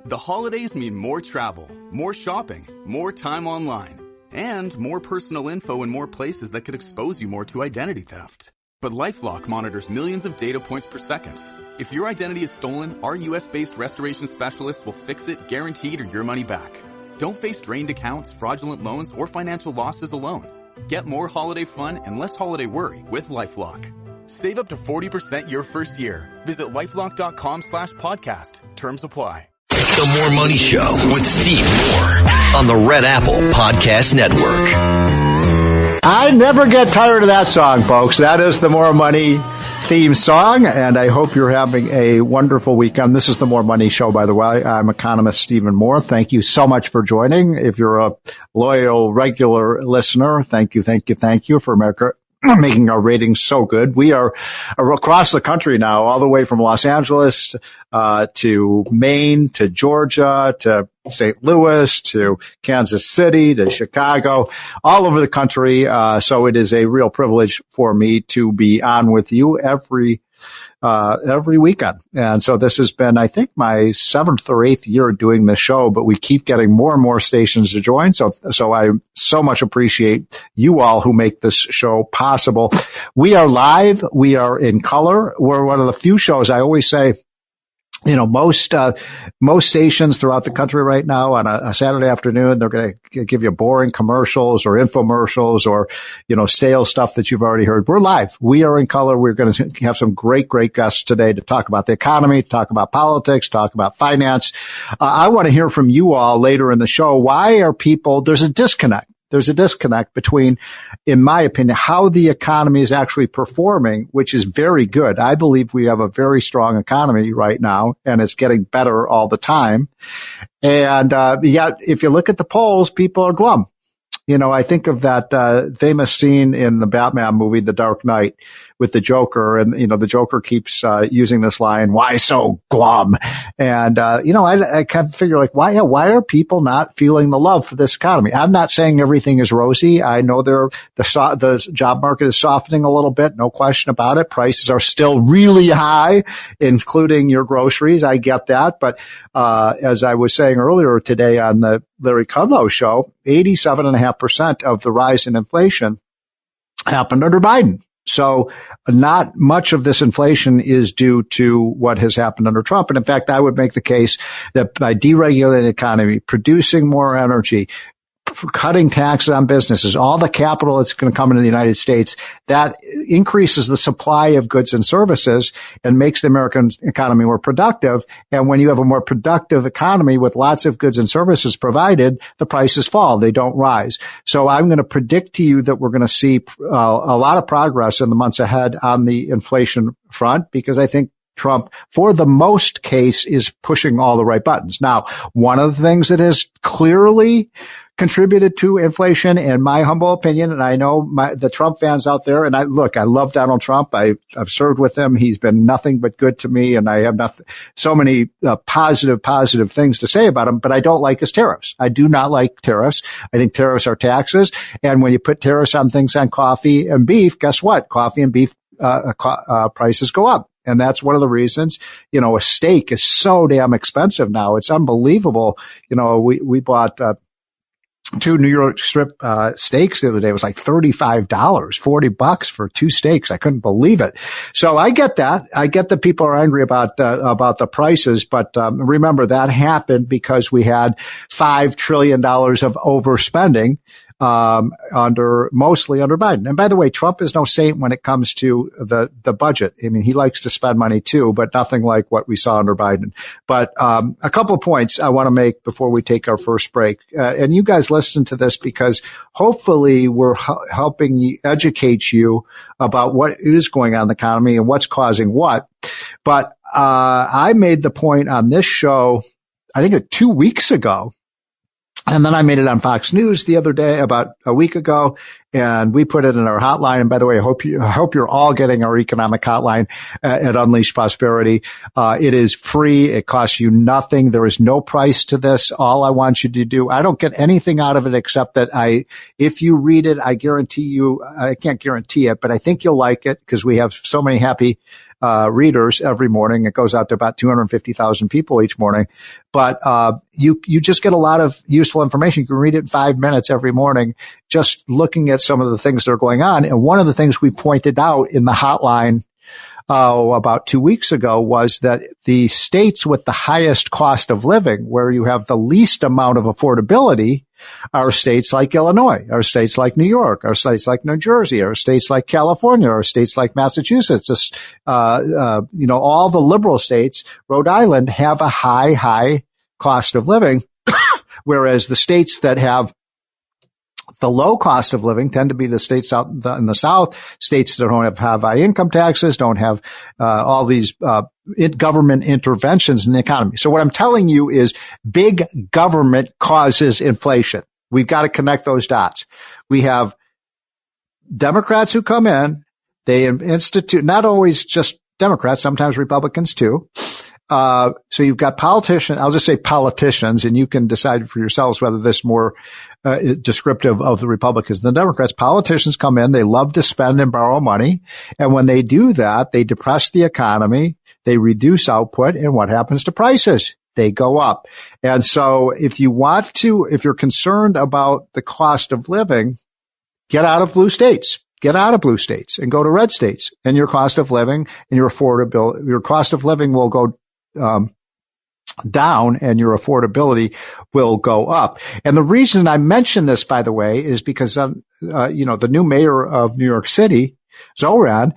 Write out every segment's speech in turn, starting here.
The holidays mean more travel, more shopping, more time online, and more personal info in more places that could expose you more to identity theft. But LifeLock monitors millions of data points per second. If your identity is stolen, our US-based restoration specialists will fix it, guaranteed, or your money back. Don't face drained accounts, fraudulent loans, or financial losses alone. Get more holiday fun and less holiday worry with LifeLock. Save up to 40% your first year. Visit LifeLock.com/podcast. Terms apply. The More Money Show with Steve Moore on the Red Apple Podcast Network. I never get tired of that song, folks. That is the More Money theme song, and I hope you're having a wonderful weekend. This is the More Money Show, by the way. I'm economist Stephen Moore. Thank you so much for joining. If you're a loyal, regular listener, thank you for making our ratings so good. We are across the country now, all the way from Los Angeles to Maine, to Georgia, to St. Louis, to Kansas City, to Chicago, all over the country. So it is a real privilege for me to be on with you every weekend. And so this has been, I think, my 7th or 8th year doing this show, but we keep getting more and more stations to join. So I so much appreciate you all who make this show possible. We are live. We are in color. We're one of the few shows, I always say, you know, most stations throughout the country right now on a Saturday afternoon, they're going to give you boring commercials or infomercials or, you know, stale stuff that you've already heard. We're live. We are in color. We're going to have some great guests today to talk about the economy, talk about politics, talk about finance. I want to hear from you all later in the show. Why are people, there's a disconnect. There's a disconnect between, in my opinion, how the economy is actually performing, which is very good. I believe we have a very strong economy right now, and it's getting better all the time. And yet, if you look at the polls, people are glum. You know, I think of that famous scene in the Batman movie, The Dark Knight, with the Joker, and, you know, the Joker keeps using this line, "Why so glum?" And you know, I kind of figure, like, why are people not feeling the love for this economy? I'm not saying everything is rosy. I know the job market is softening a little bit, no question about it. Prices are still really high, including your groceries. I get that, but as I was saying earlier today on the Larry Kudlow show, 87.5% of the rise in inflation happened under Biden. So not much of this inflation is due to what has happened under Trump. And in fact, I would make the case that by deregulating the economy, producing more energy, cutting taxes on businesses, all the capital that's going to come into the United States, that increases the supply of goods and services and makes the American economy more productive. And when you have a more productive economy with lots of goods and services provided, the prices fall. They don't rise. So I'm going to predict to you that we're going to see a lot of progress in the months ahead on the inflation front, because I think Trump, for the most case, is pushing all the right buttons. Now, one of the things that has clearly contributed to inflation, in my humble opinion, and I know the Trump fans out there, and I love Donald Trump. I've served with him. He's been nothing but good to me, and I have so many positive things to say about him, but I don't like his tariffs. I do not like tariffs. I think tariffs are taxes, and when you put tariffs on things on coffee and beef, guess what? Coffee and beef prices go up. And that's one of the reasons, you know, a steak is so damn expensive now. It's unbelievable. You know, we bought 2 New York strip steaks the other day. It was like $35, $40 for 2 steaks. I couldn't believe it. So I get that. I get that people are angry about the prices, but remember that happened because we had $5 trillion of overspending mostly under Biden. And by the way, Trump is no saint when it comes to the budget. I mean, he likes to spend money too, but nothing like what we saw under Biden. But a couple of points I want to make before we take our first break. And you guys listen to this because hopefully we're helping educate you about what is going on in the economy and what's causing what. But I made the point on this show, I think 2 weeks ago, and then I made it on Fox News the other day, about a week ago, and we put it in our hotline. And by the way, I hope you're all getting our economic hotline at Unleash Prosperity. It is free. It costs you nothing. There is no price to this. All I want you to do, I don't get anything out of it except that if you read it, I guarantee you, I can't guarantee it, but I think you'll like it because we have so many happy readers every morning. It goes out to about 250,000 people each morning. But you just get a lot of useful information. You can read it in 5 minutes every morning, just looking at some of the things that are going on. And one of the things we pointed out in the hotline about 2 weeks ago was that the states with the highest cost of living, where you have the least amount of affordability, are states like Illinois, are states like New York, are states like New Jersey, are states like California, are states like Massachusetts. All the liberal states, Rhode Island, have a high cost of living, whereas the states that have the low cost of living tend to be the states out in the South, states that don't have high income taxes, don't have all these government interventions in the economy. So what I'm telling you is big government causes inflation. We've got to connect those dots. We have Democrats who come in, they institute, not always just Democrats, sometimes Republicans too. So you've got politicians, I'll just say politicians, and you can decide for yourselves whether this is more descriptive of the Republicans and the Democrats. Politicians come in, they love to spend and borrow money. And when they do that, they depress the economy, they reduce output, and what happens to prices? They go up. And so if you're concerned about the cost of living, get out of blue states. Get out of blue states and go to red states, and your cost of living and your cost of living will go down and your affordability will go up. And the reason I mention this, by the way, is because, the new mayor of New York City, Zoran,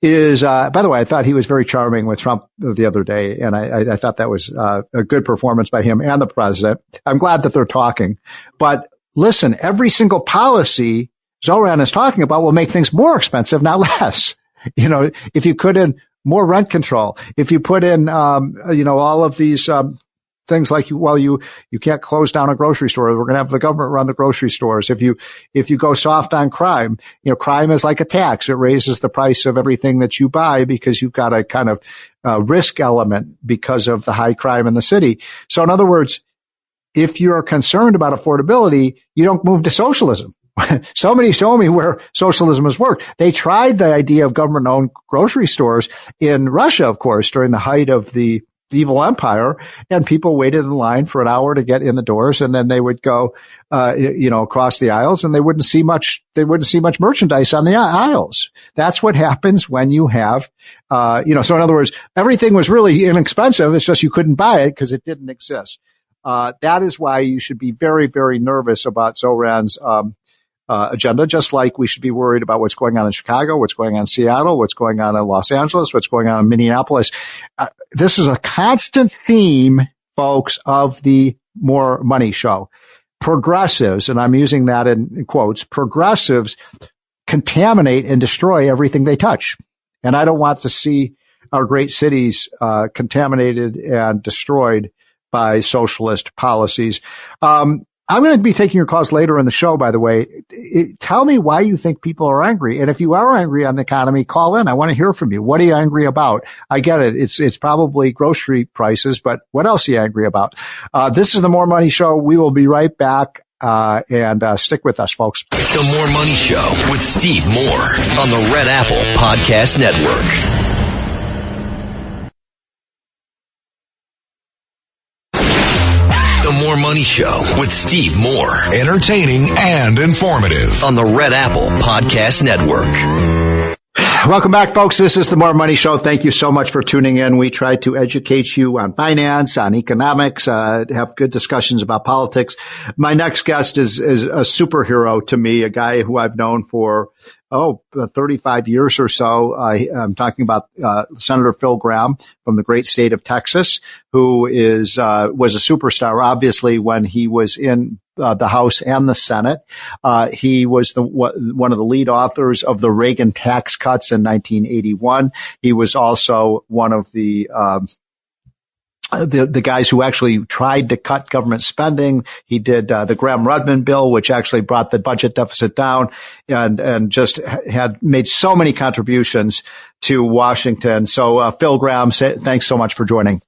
is, by the way, I thought he was very charming with Trump the other day. And I thought that was a good performance by him and the president. I'm glad that they're talking. But listen, every single policy Zoran is talking about will make things more expensive, not less. If you put in more rent control, if you put in, all of these, things like, you can't close down a grocery store. We're going to have the government run the grocery stores. If you go soft on crime, crime is like a tax. It raises the price of everything that you buy because you've got a kind of risk element because of the high crime in the city. So in other words, if you're concerned about affordability, you don't move to socialism. Somebody show me where socialism has worked. They tried the idea of government-owned grocery stores in Russia, of course, during the height of the evil empire, and people waited in line for an hour to get in the doors, and then they would go, across the aisles, and they wouldn't see much merchandise on the aisles. That's what happens when you have, so in other words, everything was really inexpensive. It's just you couldn't buy it because it didn't exist. That is why you should be very, very nervous about Zoran's, agenda, just like we should be worried about what's going on in Chicago, what's going on in Seattle, what's going on in Los Angeles, what's going on in Minneapolis. This is a constant theme, folks, of the More Money Show. Progressives, and I'm using that in quotes, progressives contaminate and destroy everything they touch. And I don't want to see our great cities contaminated and destroyed by socialist policies. I'm going to be taking your calls later in the show, by the way. Tell me why you think people are angry. And if you are angry on the economy, call in. I want to hear from you. What are you angry about? I get it. It's probably grocery prices, but what else are you angry about? This is the More Money Show. We will be right back. And stick with us, folks. The More Money Show with Steve Moore on the Red Apple Podcast Network. The More Money Show with Steve Moore. Entertaining and informative on the Red Apple Podcast Network. Welcome back, folks. This is the More Money Show. Thank you so much for tuning in. We try to educate you on finance, on economics, have good discussions about politics. My next guest is a superhero to me, a guy who I've known for 35 years or so. I'm talking about Senator Phil Gramm from the great state of Texas, who was a superstar, obviously, when he was in the House and the Senate. He was one of the lead authors of the Reagan tax cuts in 1981. He was also one of the guys who actually tried to cut government spending. He did the Gramm-Rudman bill, which actually brought the budget deficit down, and just had made so many contributions to Washington. So Phil Gramm, thanks so much for joining.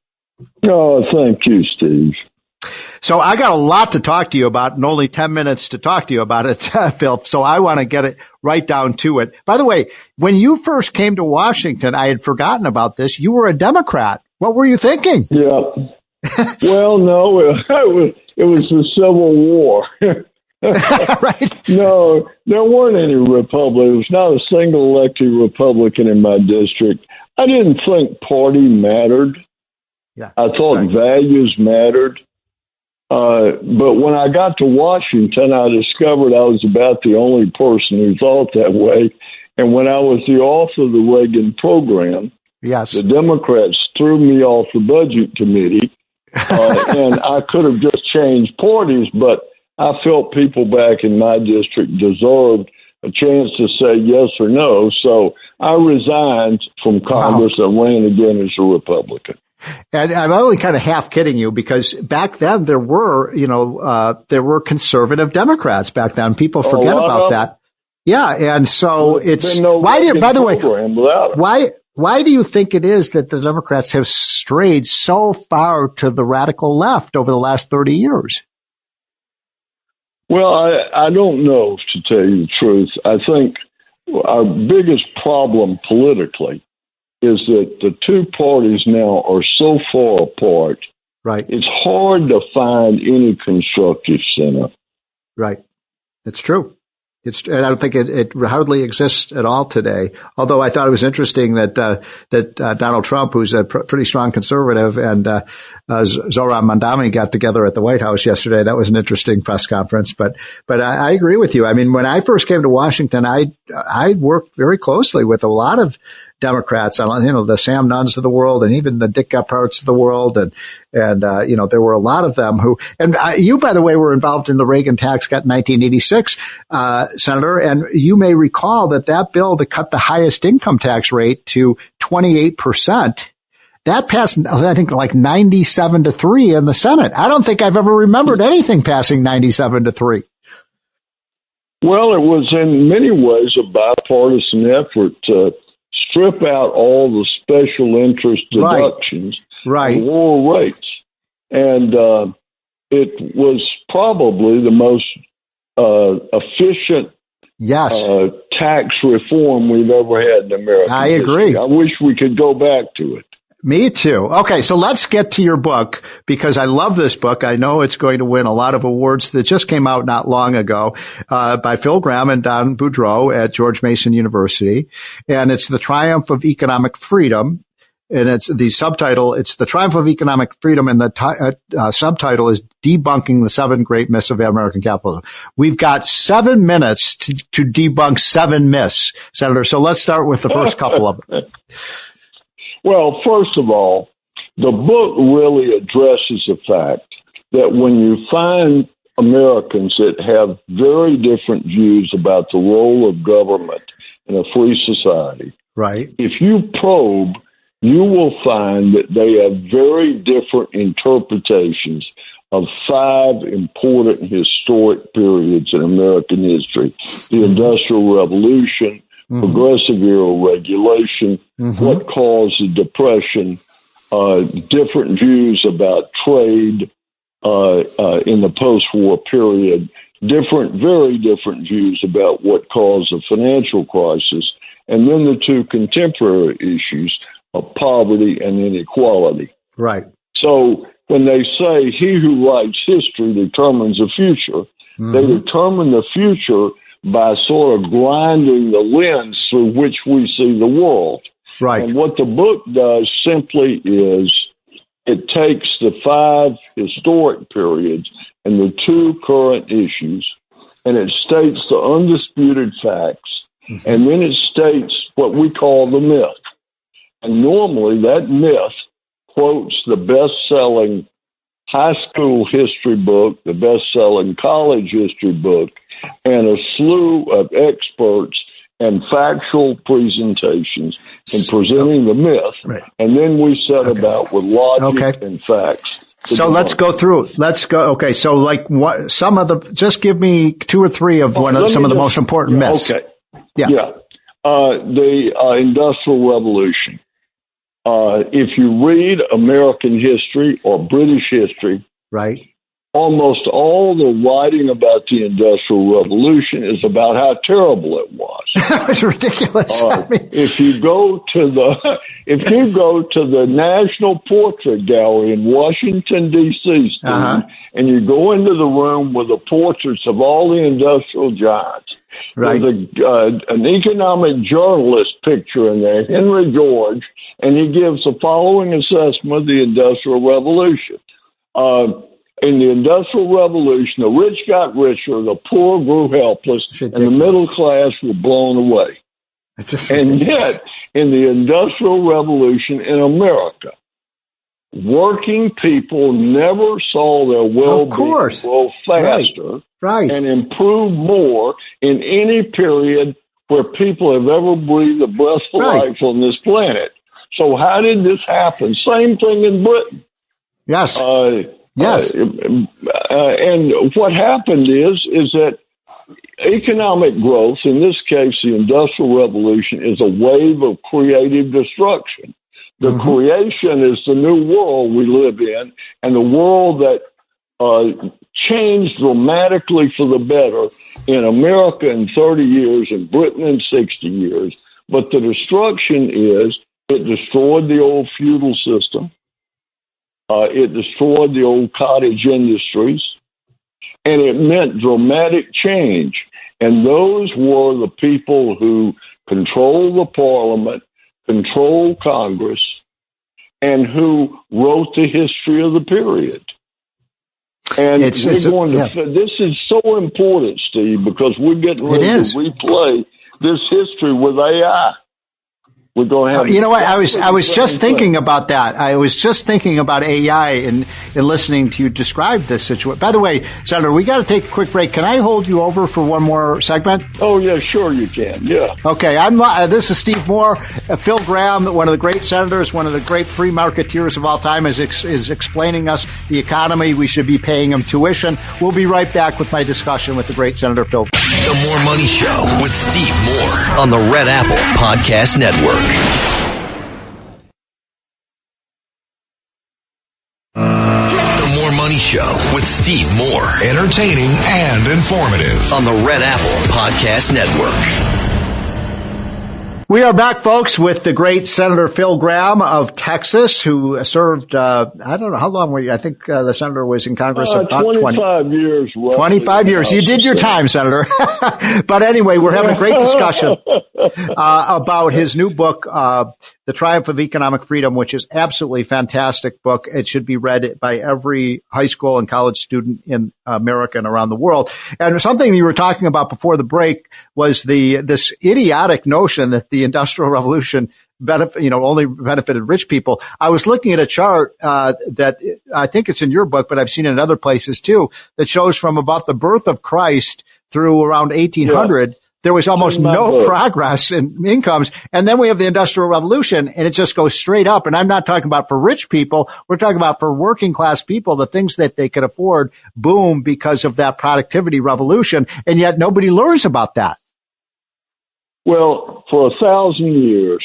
Oh, thank you, Steve. So I got a lot to talk to you about and only 10 minutes to talk to you about it, Phil. So I want to get it right down to it. By the way, when you first came to Washington, I had forgotten about this. You were a Democrat. What were you thinking? Yeah. Well, no, it was the Civil War. Right. No, there weren't any Republicans. There was not a single elected Republican in my district. I didn't think party mattered. Yeah. I thought values mattered. But when I got to Washington, I discovered I was about the only person who thought that way. And when I was the author of the Reagan program, yes, the Democrats threw me off the budget committee, and I could have just changed parties, but I felt people back in my district deserved a chance to say yes or no. So I resigned from Congress and ran again as a Republican. And I'm only kind of half kidding you because back then there were, there were conservative Democrats back then. People forget about that. Yeah. And so it's, why do you think it is that the Democrats have strayed so far to the radical left over the last 30 years? Well, I don't know, to tell you the truth. I think our biggest problem politically is that the two parties now are so far apart. Right. It's hard to find any constructive center. Right. It's true. And I don't think it hardly exists at all today. Although I thought it was interesting that Donald Trump, who's a pretty strong conservative, and Zohran Mamdani got together at the White House yesterday. That was an interesting press conference. But I agree with you. I mean, when I first came to Washington, I worked very closely with a lot of Democrats, the Sam Nunns of the world and even the Dick Gephardts of the world. And there were a lot of them who, and you, by the way, were involved in the Reagan tax cut in 1986, Senator. And you may recall that bill to cut the highest income tax rate to 28%, that passed, I think, like 97-3 in the Senate. I don't think I've ever remembered anything passing 97-3. Well, it was in many ways a bipartisan effort to strip out all the special interest deductions and lower rates. And it was probably the most efficient tax reform we've ever had in America. I agree. I wish we could go back to it. Me too. Okay, so let's get to your book because I love this book. I know it's going to win a lot of awards that just came out not long ago by Phil Gramm and Don Boudreaux at George Mason University. And it's The Triumph of Economic Freedom. And it's the subtitle, it's The Triumph of Economic Freedom, and the subtitle is Debunking the Seven Great Myths of American Capitalism. We've got 7 minutes to debunk 7 myths, Senator. So let's start with the first couple of them. Well, first of all, the book really addresses the fact that when you find Americans that have very different views about the role of government in a free society, right? If you probe, you will find that they have very different interpretations of 5 important historic periods in American history: the Industrial Revolution, progressive era regulation, what caused the Depression, different views about trade in the post-war period, very different views about what caused the financial crisis, and then the 2 contemporary issues of poverty and inequality. Right. So when they say he who writes history determines the future, they determine the future by sort of grinding the lens through which we see the world. Right. And what the book does simply is it takes the 5 historic periods and the 2 current issues, and it states the undisputed facts, and then it states what we call the myth. And normally that myth quotes the best-selling high school history book, the best-selling college history book, and a slew of experts and factual presentations in presenting the myth. Right. And then we set about with logic and facts. So let's go through. Let's go. Okay. So like what, just give me 2 or 3 of some of the most important myths. Okay. Yeah. The Industrial Revolution. If you read American history or British history, right, almost all the writing about the Industrial Revolution is about how terrible it was. It was ridiculous. If you go to the National Portrait Gallery in Washington, D.C., and you go into the room with the portraits of all the industrial giants, right. There's an economic journalist picture in there, Henry George, and he gives the following assessment of the Industrial Revolution. In the Industrial Revolution, the rich got richer, the poor grew helpless, and the middle class were blown away. And yet, in the Industrial Revolution in America, working people never saw their well-being grow faster and improve more in any period where people have ever breathed a breath of life on this planet. So how did this happen? Same thing in Britain. Yes. Yes. And what happened is that economic growth, in this case, the Industrial Revolution, is a wave of creative destruction. The creation is the new world we live in, and the world that changed dramatically for the better in America in 30 years, in Britain in 60 years. But the destruction is it destroyed the old feudal system. It destroyed the old cottage industries, and it meant dramatic change. And those were the people who controlled the parliament, controlled Congress, and who wrote the history of the period. And this is so important, Steve, because we're getting ready to replay this history with AI. We're going to have you know what? I was just thinking about that. I was just thinking about AI and listening to you describe this situation. By the way, Senator, we got to take a quick break. Can I hold you over for one more segment? Oh, yeah, sure you can. Yeah. Okay. This is Steve Moore. Phil Gramm, one of the great senators, one of the great free marketeers of all time, is explaining us the economy. We should be paying him tuition. We'll be right back with my discussion with the great Senator Phil. The More Money Show with Steve Moore on the Red Apple Podcast Network. The More Money Show with Steve Moore. Entertaining and informative on the Red Apple Podcast Network. We are back, folks, with the great Senator Phil Gramm of Texas, who served, I don't know, how long were you? I think the senator was in Congress about 25 years. Roughly. 25 years. You did your time, Senator. But anyway, we're having a great discussion about his new book, The Triumph of Economic Freedom, which is absolutely fantastic book. It should be read by every high school and college student in America and around the world. And something you were talking about before the break was this idiotic notion that the Industrial Revolution only benefited rich people. I was looking at a chart that I think it's in your book, but I've seen it in other places too, that shows from about the birth of Christ through around 1800. Yeah. There was almost no progress in incomes. And then we have the Industrial Revolution, and it just goes straight up. And I'm not talking about for rich people. We're talking about for working class people, the things that they could afford boom because of that productivity revolution. And yet nobody learns about that. Well, for 1,000 years,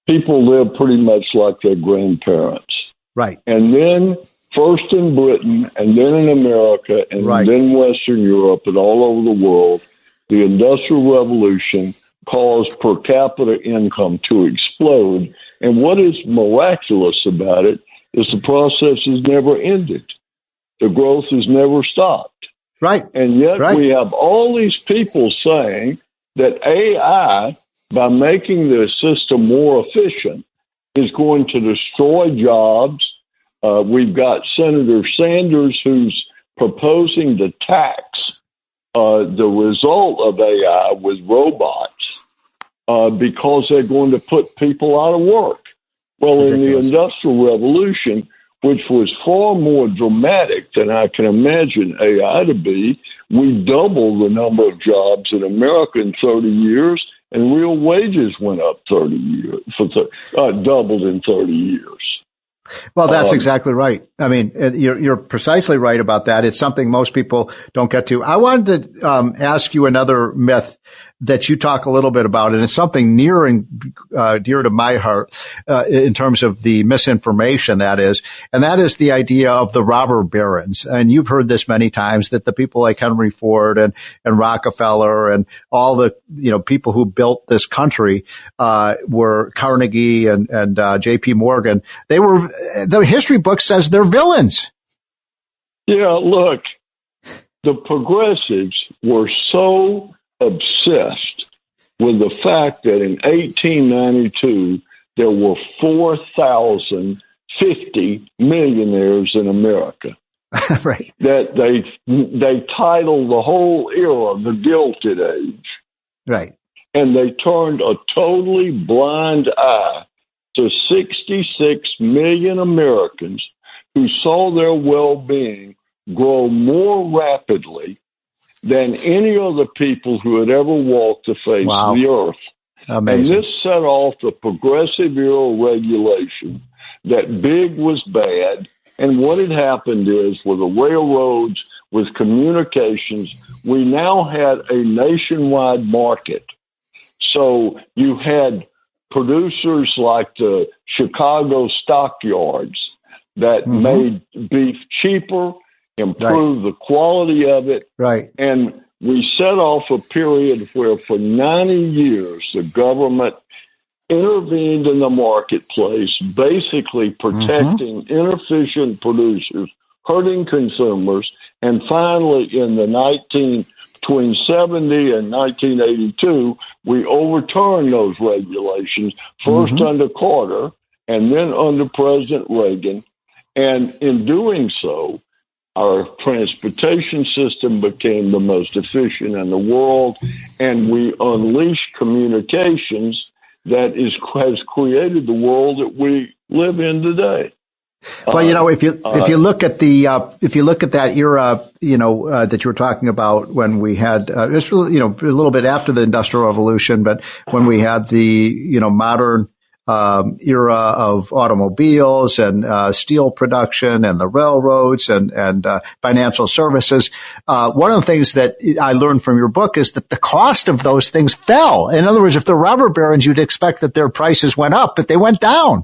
people lived pretty much like their grandparents. Right. And then first in Britain, and then in America, and then Western Europe, and all over the world, the Industrial Revolution caused per capita income to explode. And what is miraculous about it is the process has never ended. The growth has never stopped. Right. And yet we have all these people saying that AI, by making the system more efficient, is going to destroy jobs. We've got Senator Sanders who's proposing to tax the result of AI with robots because they're going to put people out of work. Well, in the Industrial Revolution, which was far more dramatic than I can imagine AI to be, we doubled the number of jobs in America in 30 years, and real wages went up 30 years, doubled in 30 years. Well, that's exactly right. I mean, you're precisely right about that. It's something most people don't get to. I wanted to ask you another myth that you talk a little bit about, and it's something near and dear to my heart in terms of the misinformation that is the idea of the robber barons. And you've heard this many times, that the people like Henry Ford and Rockefeller and all the people who built this country were Carnegie and J.P. Morgan. The history book says they're villains. Yeah, look, the progressives were so obsessed with the fact that in 1892 there were 4,050 millionaires in America. Right. That they titled the whole era the Gilded Age. Right. And they turned a totally blind eye to 66 million Americans who saw their well-being grow more rapidly than any other people who had ever walked the face of the earth. Amazing. And this set off the progressive era regulation that big was bad. And what had happened is, with the railroads, with communications, we now had a nationwide market. So you had producers like the Chicago stockyards that made beef cheaper, improved the quality of it. Right. And we set off a period where for 90 years the government intervened in the marketplace, basically protecting inefficient producers, hurting consumers, and finally between 70 and 1982, we overturned those regulations, first under Carter and then under President Reagan. And in doing so, our transportation system became the most efficient in the world, and we unleashed communications that has created the world that we live in today. Well, if you look at that era, that you were talking about, when we had, it's a little bit after the Industrial Revolution, but when we had the, modern, era of automobiles and, steel production and the railroads and financial services. One of the things that I learned from your book is that the cost of those things fell. In other words, if the robber barons, you'd expect that their prices went up, but they went down.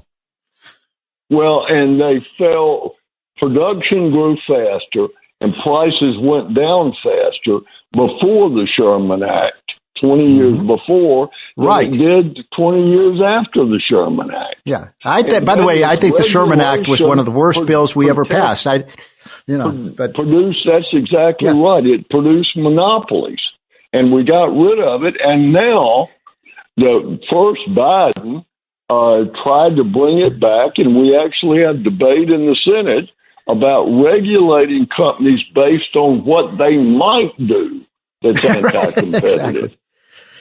Well, and they fell. Production grew faster and prices went down faster before the Sherman Act. 20 years before, right? It did 20 years after the Sherman Act. Yeah, by the way, I think the Sherman Act was one of the worst bills we ever passed. That's exactly right. It produced monopolies, and we got rid of it. And now, the first Biden tried to bring it back, and we actually had debate in the Senate about regulating companies based on what they might do that's anti-competitive. Exactly.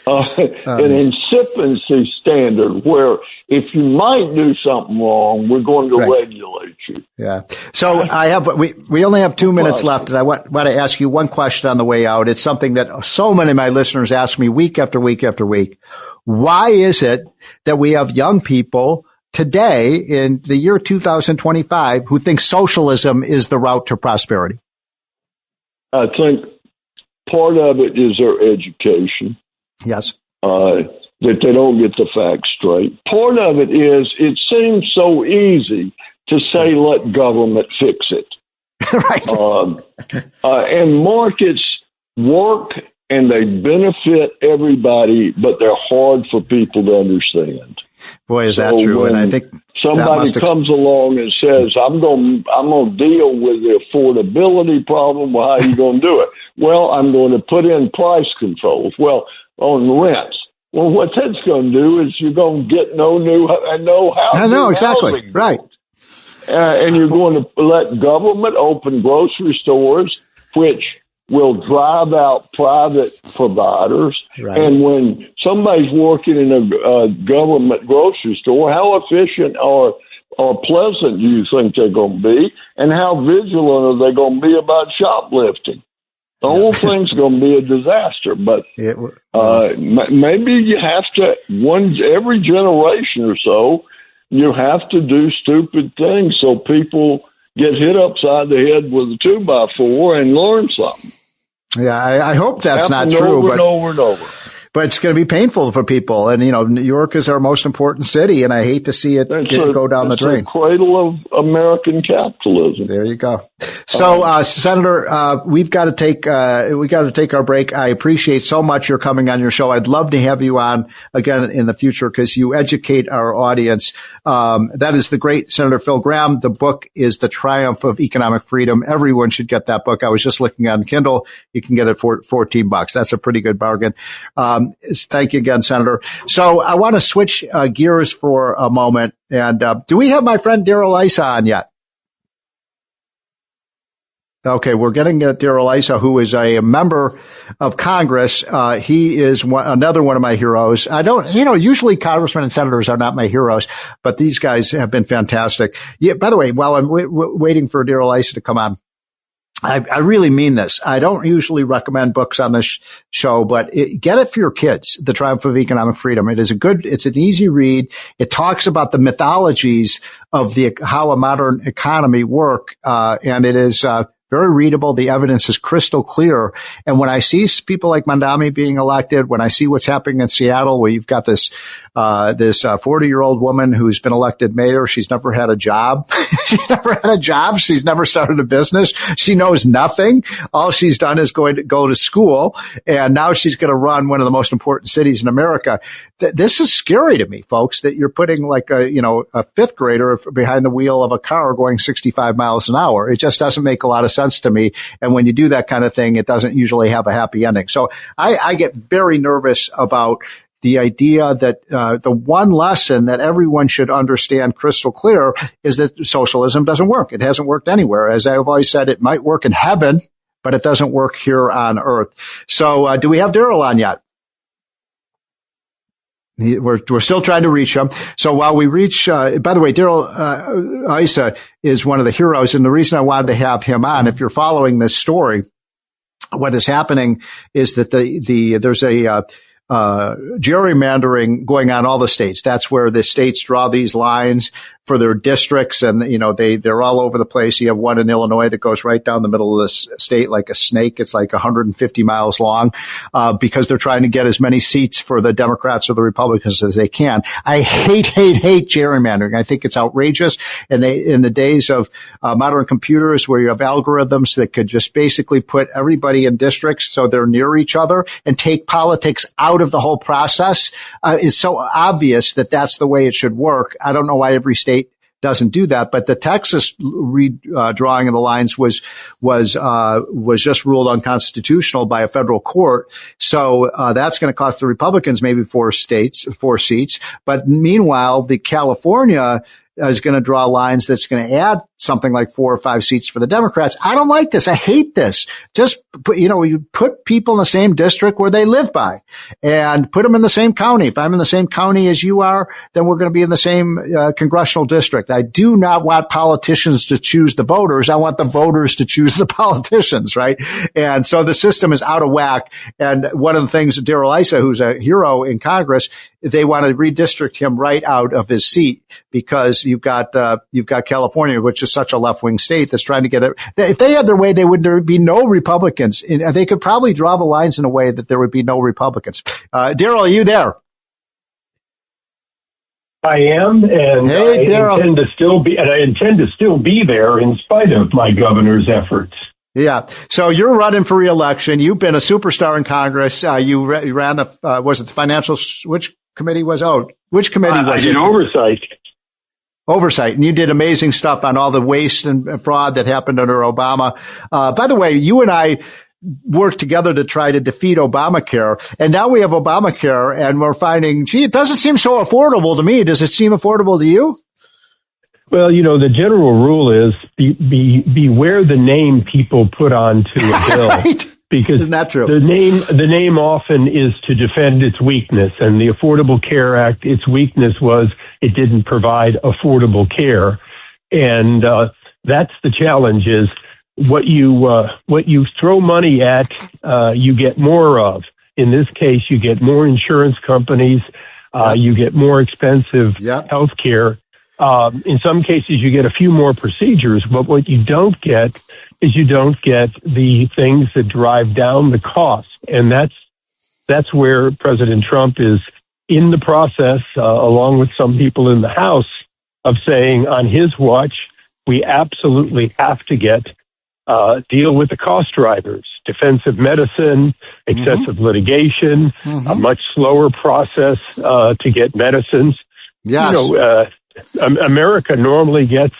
An incipiency standard where if you might do something wrong, we're going to regulate you. Yeah. So we only have 2 minutes left, and I want to ask you one question on the way out. It's something that so many of my listeners ask me week after week after week. Why is it that we have young people today in the year 2025 who think socialism is the route to prosperity? I think part of it is their education. Yes. That they don't get the facts straight. Part of it is it seems so easy to say, let government fix it. Right. And markets work and they benefit everybody, but they're hard for people to understand. Boy, is that true. And I think somebody comes along and says, I'm going to deal with the affordability problem. Well, how are you going to do it? Well, I'm going to put in price controls. Well, on rents. Well, what that's going to do is you're going to get no housing. I know, exactly. Right. And you're going to let government open grocery stores, which will drive out private providers. Right. And when somebody's working in a government grocery store, how efficient or pleasant do you think they're going to be? And how vigilant are they going to be about shoplifting? The whole thing's going to be a disaster, but maybe you have to, every generation or so, you have to do stupid things so people get hit upside the head with a 2x4 and learn something. Yeah, I hope that's not true. Over and over and over. but it's going to be painful for people. And, New York is our most important city, and I hate to see it go down the drain. It's the cradle of American capitalism. There you go. So, Senator, we've got to take our break. I appreciate so much your coming on your show. I'd love to have you on again in the future because you educate our audience. That is the great Senator Phil Gramm. The book is The Triumph of Economic Freedom. Everyone should get that book. I was just looking on Kindle. You can get it for $14. That's a pretty good bargain. Thank you again, Senator. So I want to switch gears for a moment. And do we have my friend Darrell Issa on yet? Okay, we're getting Darrell Issa, who is a member of Congress. He is another one of my heroes. Usually congressmen and senators are not my heroes, but these guys have been fantastic. Yeah, by the way, while I'm waiting for Darrell Issa to come on, I really mean this. I don't usually recommend books on this show, but get it for your kids. The Triumph of Economic Freedom. It's an easy read. It talks about the mythologies of how a modern economy work, and it is, very readable. The evidence is crystal clear. And when I see people like Mamdani being elected, when I see what's happening in Seattle, where you've got this 40-year-old woman who's been elected mayor, she's never had a job. She's never started a business. She knows nothing. All she's done is go to school. And now she's going to run one of the most important cities in America. This is scary to me, folks, that you're putting like a fifth grader behind the wheel of a car going 65 miles an hour. It just doesn't make a lot of sense to me. And when you do that kind of thing, it doesn't usually have a happy ending. So I get very nervous about the idea that the one lesson that everyone should understand crystal clear is that socialism doesn't work. It hasn't worked anywhere. As I've always said, it might work in heaven, but it doesn't work here on earth. So do we have Darrell on yet? We're still trying to reach him. So while we reach, by the way, Darrell Issa is one of the heroes. And the reason I wanted to have him on, if you're following this story, what is happening is that there's a gerrymandering going on in all the states. That's where the states draw these lines for their districts, and they're all over the place. You have one in Illinois that goes right down the middle of the state like a snake. It's like 150 miles long, because they're trying to get as many seats for the Democrats or the Republicans as they can. I hate gerrymandering. I think it's outrageous. And in the days of modern computers where you have algorithms that could just basically put everybody in districts so they're near each other and take politics out of the whole process, it's so obvious that that's the way it should work. I don't know why every state doesn't do that, but the Texas drawing of the lines was just ruled unconstitutional by a federal court. So that's going to cost the Republicans maybe 4 seats. But meanwhile, the California is going to draw lines that's going to add something like 4 or 5 seats for the Democrats. I don't like this. I hate this. Just you put people in the same district where they live by, and put them in the same county. If I'm in the same county as you are, then we're going to be in the same congressional district. I do not want politicians to choose the voters. I want the voters to choose the politicians, right? And so the system is out of whack. And one of the things that Darrell Issa, who's a hero in Congress, they want to redistrict him right out of his seat, because you've got California, which is such a left-wing state that's trying to get it. If they had their way, there would be no Republicans. They could probably draw the lines in a way that there would be no Republicans. Darrell, are you there? I am, and hey, I intend to still be there in spite of my governor's efforts. Yeah. So you're running for re-election. You've been a superstar in Congress. You ran was it the financial, which committee was? Which committee was it? I did oversight. And you did amazing stuff on all the waste and fraud that happened under Obama. By the way, you and I worked together to try to defeat Obamacare. And now we have Obamacare, and we're finding, it doesn't seem so affordable to me. Does it seem affordable to you? Well, the general rule is beware the name people put onto a bill. Right? Because isn't that true? The name often is to defend its weakness, and the Affordable Care Act, its weakness was it didn't provide affordable care, and that's the challenge. Is what you throw money at, you get more of. In this case, you get more insurance companies, you get more expensive health care. In some cases, you get a few more procedures, but what you don't get is the things that drive down the cost. And that's that's where President Trump is in the process, along with some people in the House, of saying on his watch, we absolutely have to deal with the cost drivers, defensive medicine, excessive litigation, a much slower process to get medicines. Yes. America normally gets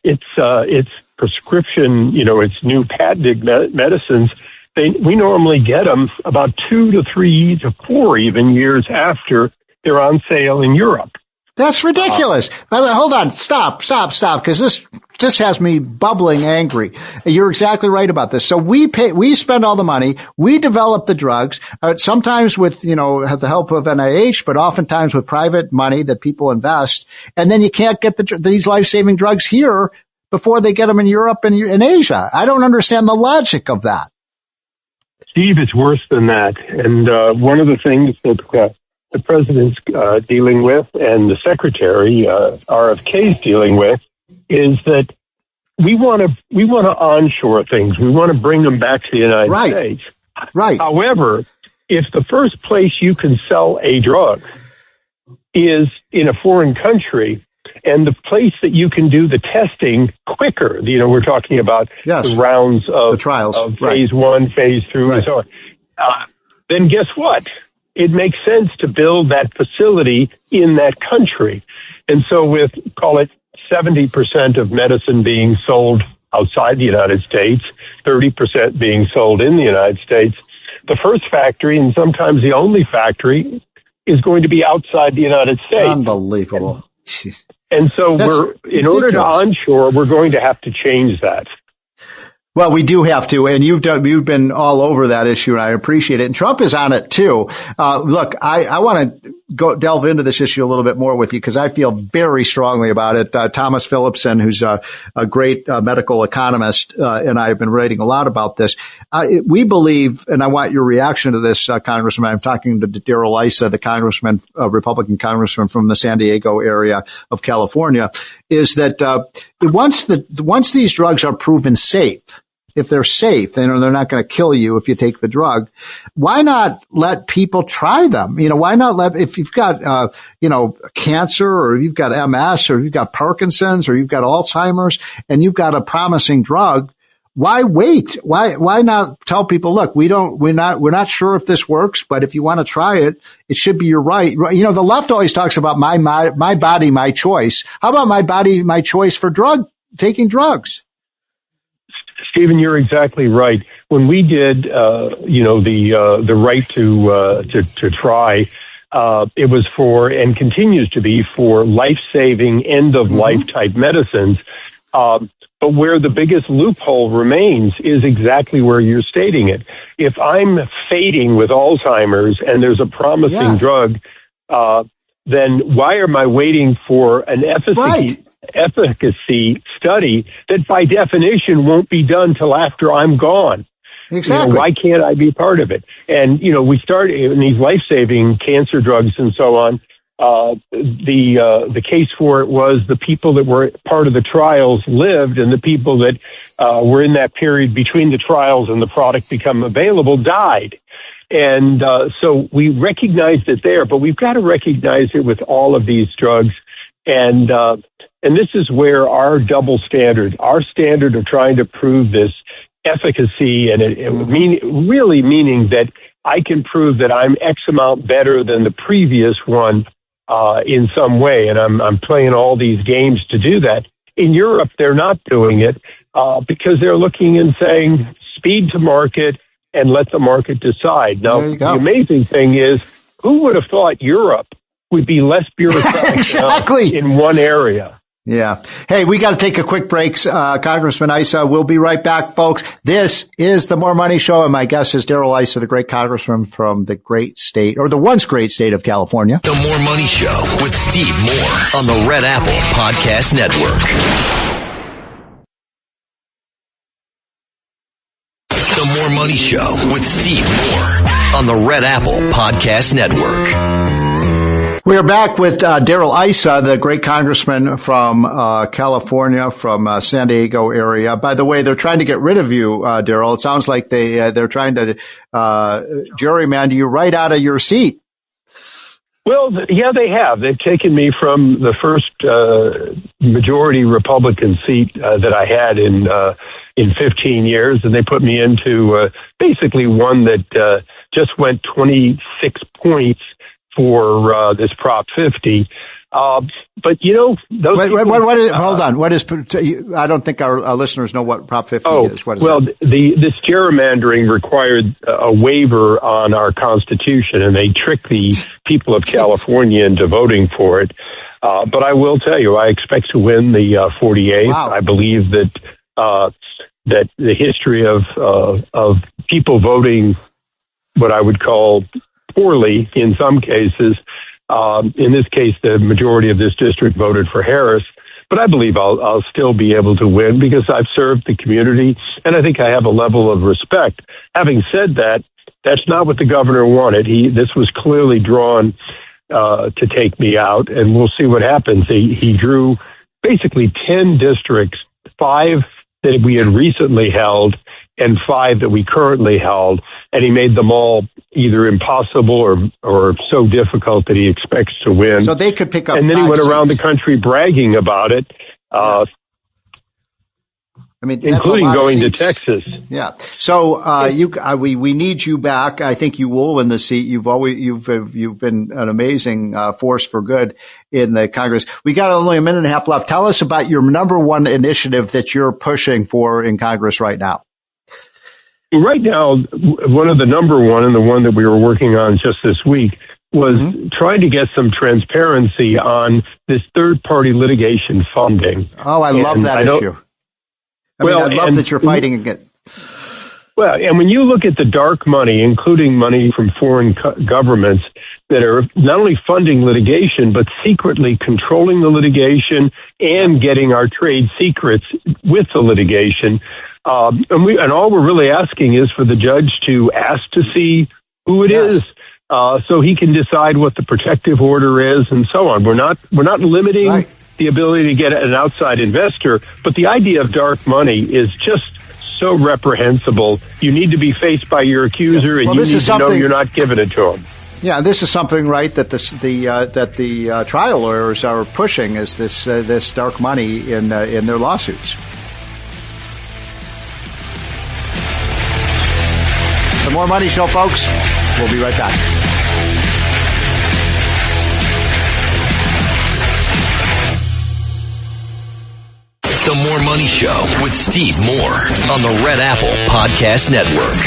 its prescription, its new patented medicines. We normally get them about 2 to 3 to 4 even years after they're on sale in Europe. That's ridiculous. Hold on. Stop, because this has me bubbling angry. You're exactly right about this. So we spend all the money, we develop the drugs, sometimes with, the help of NIH, but oftentimes with private money that people invest, and then you can't get these life-saving drugs here before they get them in Europe and in Asia. I don't understand the logic of that. Steve, it's worse than that. And one of the things that the president's dealing with and the secretary, RFK, is dealing with is that we want to onshore things. We want to bring them back to the United States. Right. However, if the first place you can sell a drug is in a foreign country, and the place that you can do the testing quicker, we're talking about the rounds of the trials, of phase 1, phase 2, and so on, then guess what? It makes sense to build that facility in that country. And so with, call it 70% of medicine being sold outside the United States, 30% being sold in the United States, the first factory, and sometimes the only factory, is going to be outside the United States. Unbelievable. And so in order to onshore, we're going to have to change that. Well, we do have to, and you've been all over that issue, and I appreciate it. And Trump is on it too. Look, I want to delve into this issue a little bit more with you because I feel very strongly about it. Thomas Phillipson, who's a great medical economist, and I have been writing a lot about this. We believe, and I want your reaction to this, Congressman. I'm talking to Darrell Issa, the Republican congressman from the San Diego area of California, is that once these drugs are proven safe, if they're safe, they're not going to kill you if you take the drug. Why not let people try them? Why not if you've got, cancer, or you've got MS, or you've got Parkinson's, or you've got Alzheimer's, and you've got a promising drug, why wait? Why not tell people, look, we're not sure if this works, but if you want to try it, it should be your right. The left always talks about my body, my choice. How about my body, my choice for taking drugs? Stephen, you're exactly right. When we did, the right to try, it was for, and continues to be, for life-saving, end-of-life type medicines. But where the biggest loophole remains is exactly where you're stating it. If I'm fading with Alzheimer's and there's a promising drug, then why am I waiting for an efficacy study that by definition won't be done till after I'm gone? Exactly. Why can't I be part of it? And, we start in these life-saving cancer drugs and so on. The case for it was the people that were part of the trials lived, and the people that were in that period between the trials and the product become available died. And so we recognized it there, but we've got to recognize it with all of these drugs. And this is where our double standard, our standard of trying to prove this efficacy, and really meaning that I can prove that I'm X amount better than the previous one in some way. And I'm playing all these games to do that. In Europe, they're not doing it because they're looking and saying speed to market and let the market decide. Now, the amazing thing is, who would have thought Europe would be less bureaucratic exactly. in one area? Yeah. Hey, we got to take a quick break. Congressman Issa, we'll be right back, folks. This is the More Money Show, and my guest is Darrell Issa, the great congressman from the great state, or the once great state of California. The More Money Show with Steve Moore on the Red Apple Podcast Network. The More Money Show with Steve Moore on the Red Apple Podcast Network. We are back with Darrell Issa, the great congressman from California, from San Diego area. By the way, they're trying to get rid of you, Darrell. It sounds like they're trying to gerrymander you right out of your seat. Well, yeah, they have. They've taken me from the first majority Republican seat that I had in 15 years, and they put me into basically one that just went 26 points for this Prop 50. But, you know, those hold on. What is, I don't think our listeners know what Prop 50 is. What is that? This gerrymandering required a waiver on our Constitution, and they tricked the people of California into voting for it. But I will tell you, I expect to win the 48th. Wow. I believe that the history of people voting what I would call poorly in some cases, in this case, the majority of this district voted for Harris, but I believe I'll still be able to win because I've served the community, and I think I have a level of respect. Having said that, that's not what the governor wanted. This was clearly drawn to take me out, and we'll see what happens. He drew basically 10 districts, 5 that we had recently held, and 5 that we currently held, and he made them all either impossible or so difficult that he expects to win. So they could pick up. And then he went around the country bragging about it. I mean, including going to Texas. Yeah. So we need you back. I think you will win the seat. You've been an amazing force for good in the Congress. We got only a minute and a half left. Tell us about your number one initiative that you're pushing for in Congress right now. Right now, one of the number one, and the one that we were working on just this week, was trying to get some transparency on this third-party litigation funding. Oh, I love that issue. I love that you're fighting against. Well, and when you look at the dark money, including money from foreign governments that are not only funding litigation, but secretly controlling the litigation and getting our trade secrets with the litigation, and all we're really asking is for the judge to ask to see who it is, so he can decide what the protective order is and so on. We're not limiting the ability to get an outside investor, but the idea of dark money is just so reprehensible. You need to be faced by your accuser, and you need to know you're not giving it to him. Yeah, this is something, right, that the trial lawyers are pushing, is this dark money in their lawsuits. The More Money Show, folks. We'll be right back. The More Money Show with Steve Moore on the Red Apple Podcast Network.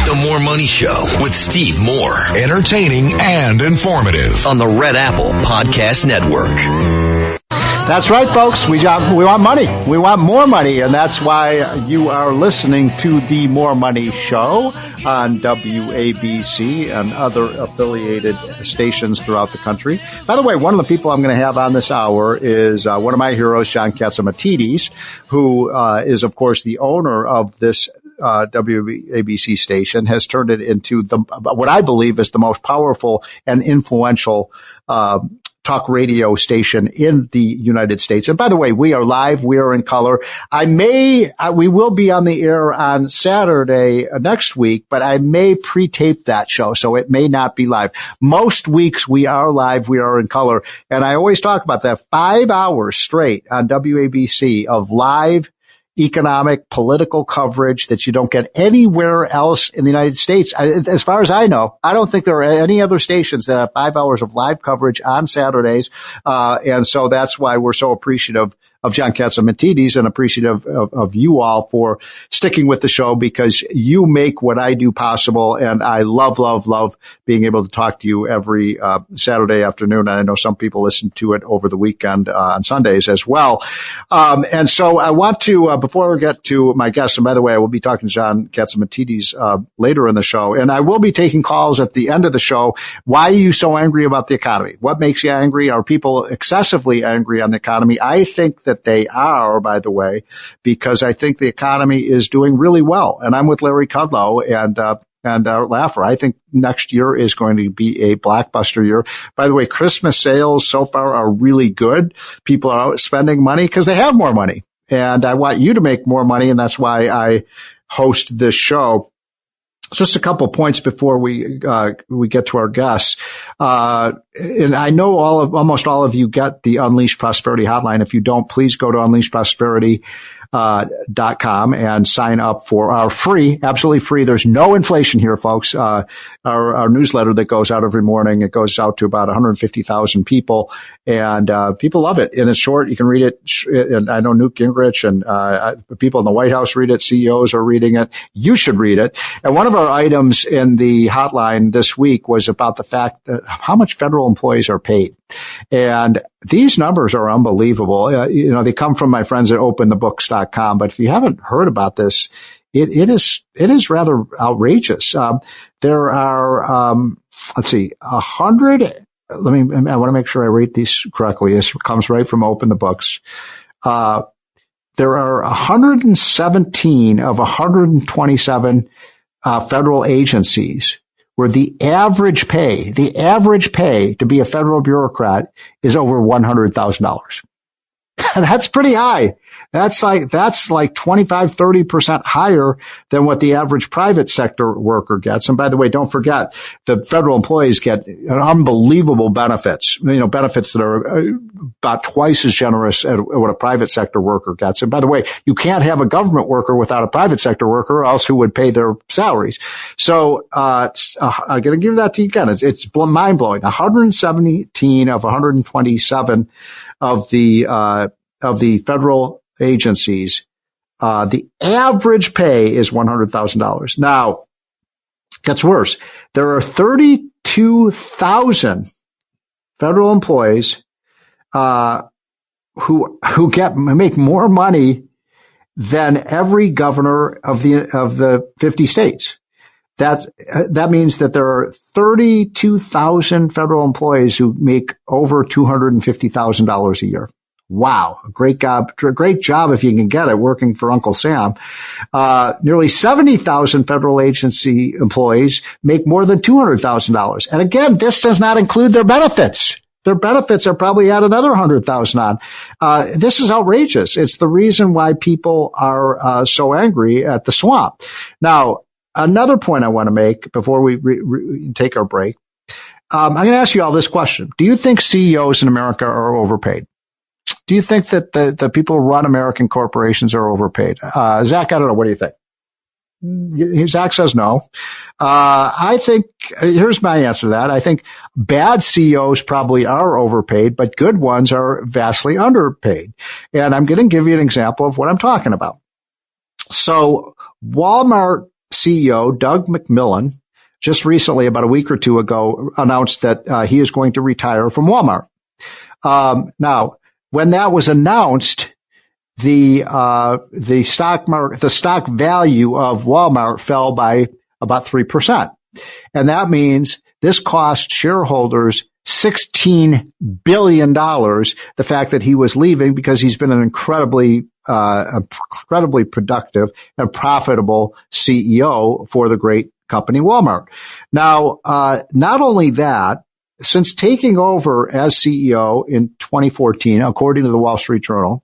The More Money Show with Steve Moore. Entertaining and informative on the Red Apple Podcast Network. That's right, folks. We want money. We want more money, and that's why you are listening to the More Money Show on WABC and other affiliated stations throughout the country. By the way, one of the people I'm going to have on this hour is one of my heroes, John Catsimatidis, who is, of course, the owner of this WABC station, has turned it into what I believe is the most powerful and influential talk radio station in the United States. And by the way, we are live. We are in color. We will be on the air on Saturday next week, but I may pre-tape that show, so it may not be live. Most weeks we are live. We are in color. And I always talk about that 5 hours straight on WABC of live economic, political coverage that you don't get anywhere else in the United States. As far as I know, I don't think there are any other stations that have 5 hours of live coverage on Saturdays. And so that's why we're so appreciative of John Catsimatidis and appreciative of you all for sticking with the show, because you make what I do possible. And I love being able to talk to you every Saturday afternoon. And I know some people listen to it over the weekend on Sundays as well. And so I want to, before we get to my guest, and by the way, I will be talking to John Catsimatidis later in the show, and I will be taking calls at the end of the show. Why are you so angry about the economy? What makes you angry? Are people excessively angry on the economy? I think that they are, by the way, because I think the economy is doing really well. And I'm with Larry Kudlow and Laffer. I think next year is going to be a blockbuster year. By the way, Christmas sales so far are really good. People are out spending money because they have more money. And I want you to make more money, and that's why I host this show. Just a couple points before we get to our guests. And I know almost all of you get the Unleash Prosperity hotline. If you don't, please go to unleashprosperity.com and sign up for our free, absolutely free. There's no inflation here, folks. Our newsletter that goes out every morning, it goes out to about 150,000 people, and people love it. And it's short. You can read it. And I know Newt Gingrich and people in the White House read it. CEOs are reading it. You should read it. And one of our items in the hotline this week was about the fact that how much federal employees are paid. And these numbers are unbelievable. They come from my friends at openthebooks.com. But if you haven't heard about this, it is rather outrageous. There are, 100. I want to make sure I rate these correctly. This comes right from Open the Books. There are 117 of 127 federal agencies where the average pay to be a federal bureaucrat is over $100,000. That's pretty high. That's like 25-30% higher than what the average private sector worker gets. And by the way, don't forget, the federal employees get unbelievable benefits, benefits that are about twice as generous as what a private sector worker gets. And by the way, you can't have a government worker without a private sector worker, or else who would pay their salaries. So, I'm going to give that to you again. It's mind blowing. 117 of 127 of the federal agencies, the average pay is $100,000. Now, it gets worse. There are 32,000 federal employees who make more money than every governor of the 50 states. That means that there are 32,000 federal employees who make over $250,000 a year. Wow. Great job if you can get it working for Uncle Sam. Nearly 70,000 federal agency employees make more than $200,000. And again, this does not include their benefits. Their benefits are probably at another 100,000 on. This is outrageous. It's the reason why people are so angry at the swamp. Now, another point I want to make before we take our break. I'm going to ask you all this question. Do you think CEOs in America are overpaid? Do you think that the people who run American corporations are overpaid? Zach, I don't know. What do you think? Zach says no. I think, here's my answer to that. I think bad CEOs probably are overpaid, but good ones are vastly underpaid. And I'm going to give you an example of what I'm talking about. So Walmart CEO Doug McMillon just recently, about a week or two ago, announced that he is going to retire from Walmart. Now, when that was announced, the stock value of Walmart fell by about 3%. And that means this cost shareholders $16 billion, the fact that he was leaving, because he's been an incredibly productive and profitable CEO for the great company Walmart. Now, not only that, since taking over as CEO in 2014, according to the Wall Street Journal,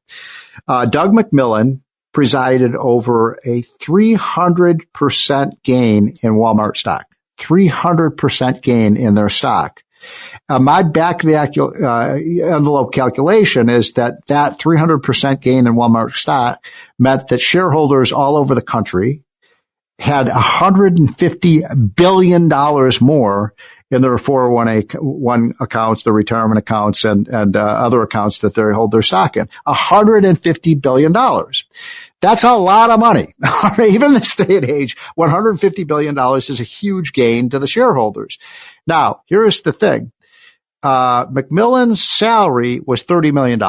Doug McMillon presided over a 300% gain in Walmart stock. 300% gain in their stock. My back of the envelope calculation is that 300% gain in Walmart stock meant that shareholders all over the country had $150 billion more in their 401 accounts, the retirement accounts, and other accounts that they hold their stock in. $150 billion. That's a lot of money. Even in this day and age, $150 billion is a huge gain to the shareholders. Now, here's the thing. McMillon's salary was $30 million.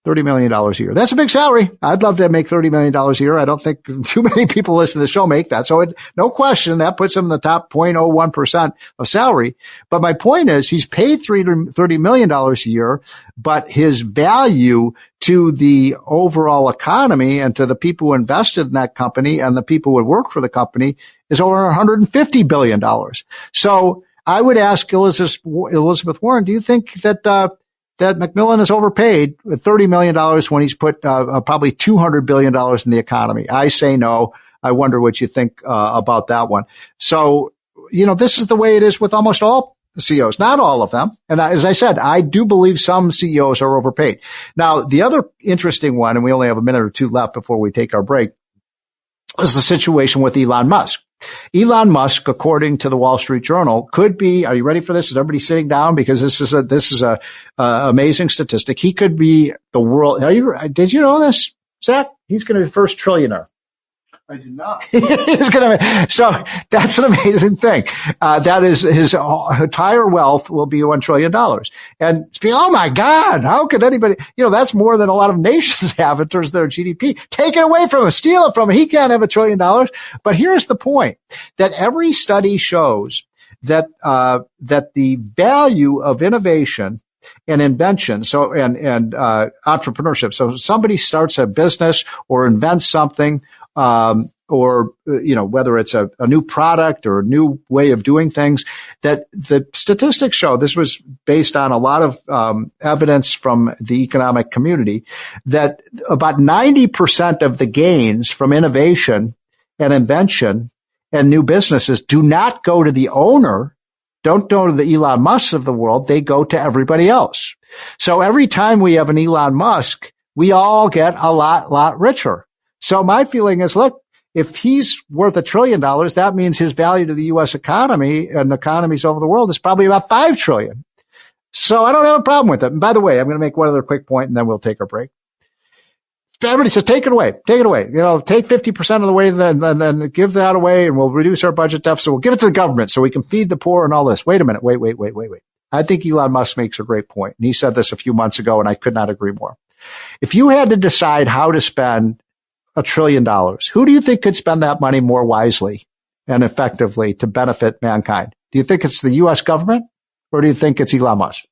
$30 million a year. That's a big salary. I'd love to make $30 million a year. I don't think too many people listen to the show make that. So no question, that puts him in the top 0.01% of salary. But my point is he's paid $30 million a year, but his value to the overall economy and to the people who invested in that company and the people who would work for the company is over $150 billion. So I would ask Elizabeth Warren, do you think that Macmillan is overpaid with $30 million when he's put probably $200 billion in the economy? I say no. I wonder what you think about that one. So, this is the way it is with almost all the CEOs, not all of them. And as I said, I do believe some CEOs are overpaid. Now, the other interesting one, and we only have a minute or two left before we take our break, is the situation with Elon Musk. Elon Musk, according to the Wall Street Journal, could be, are you ready for this? Is everybody sitting down? Because this is a amazing statistic. He could be the world. Did you know this, Zach? He's going to be the first trillionaire. I did not. So that's an amazing thing. That is his entire wealth will be $1 trillion. And oh my God, how could anybody, that's more than a lot of nations have in terms of their GDP. Take it away from him, steal it from him. He can't have $1 trillion. But here's the point, that every study shows that the value of innovation and invention, and entrepreneurship. So if somebody starts a business or invents something, or whether it's a new product or a new way of doing things, that the statistics show, this was based on a lot of evidence from the economic community, that about 90% of the gains from innovation and invention and new businesses do not go to the owner, don't go to the Elon Musk of the world, they go to everybody else. So every time we have an Elon Musk, we all get a lot richer. So my feeling is, look, if he's worth $1 trillion, that means his value to the U.S. economy and economies over the world is probably about $5 trillion. So I don't have a problem with it. And by the way, I'm going to make one other quick point and then we'll take our break. Everybody says, take it away. Take 50% of the way, then give that away and we'll reduce our budget deficit. We'll give it to the government so we can feed the poor and all this. Wait a minute. Wait. I think Elon Musk makes a great point. And he said this a few months ago and I could not agree more. If you had to decide how to spend $1 trillion, who do you think could spend that money more wisely and effectively to benefit mankind? Do you think it's the U.S. government or do you think it's Elon Musk?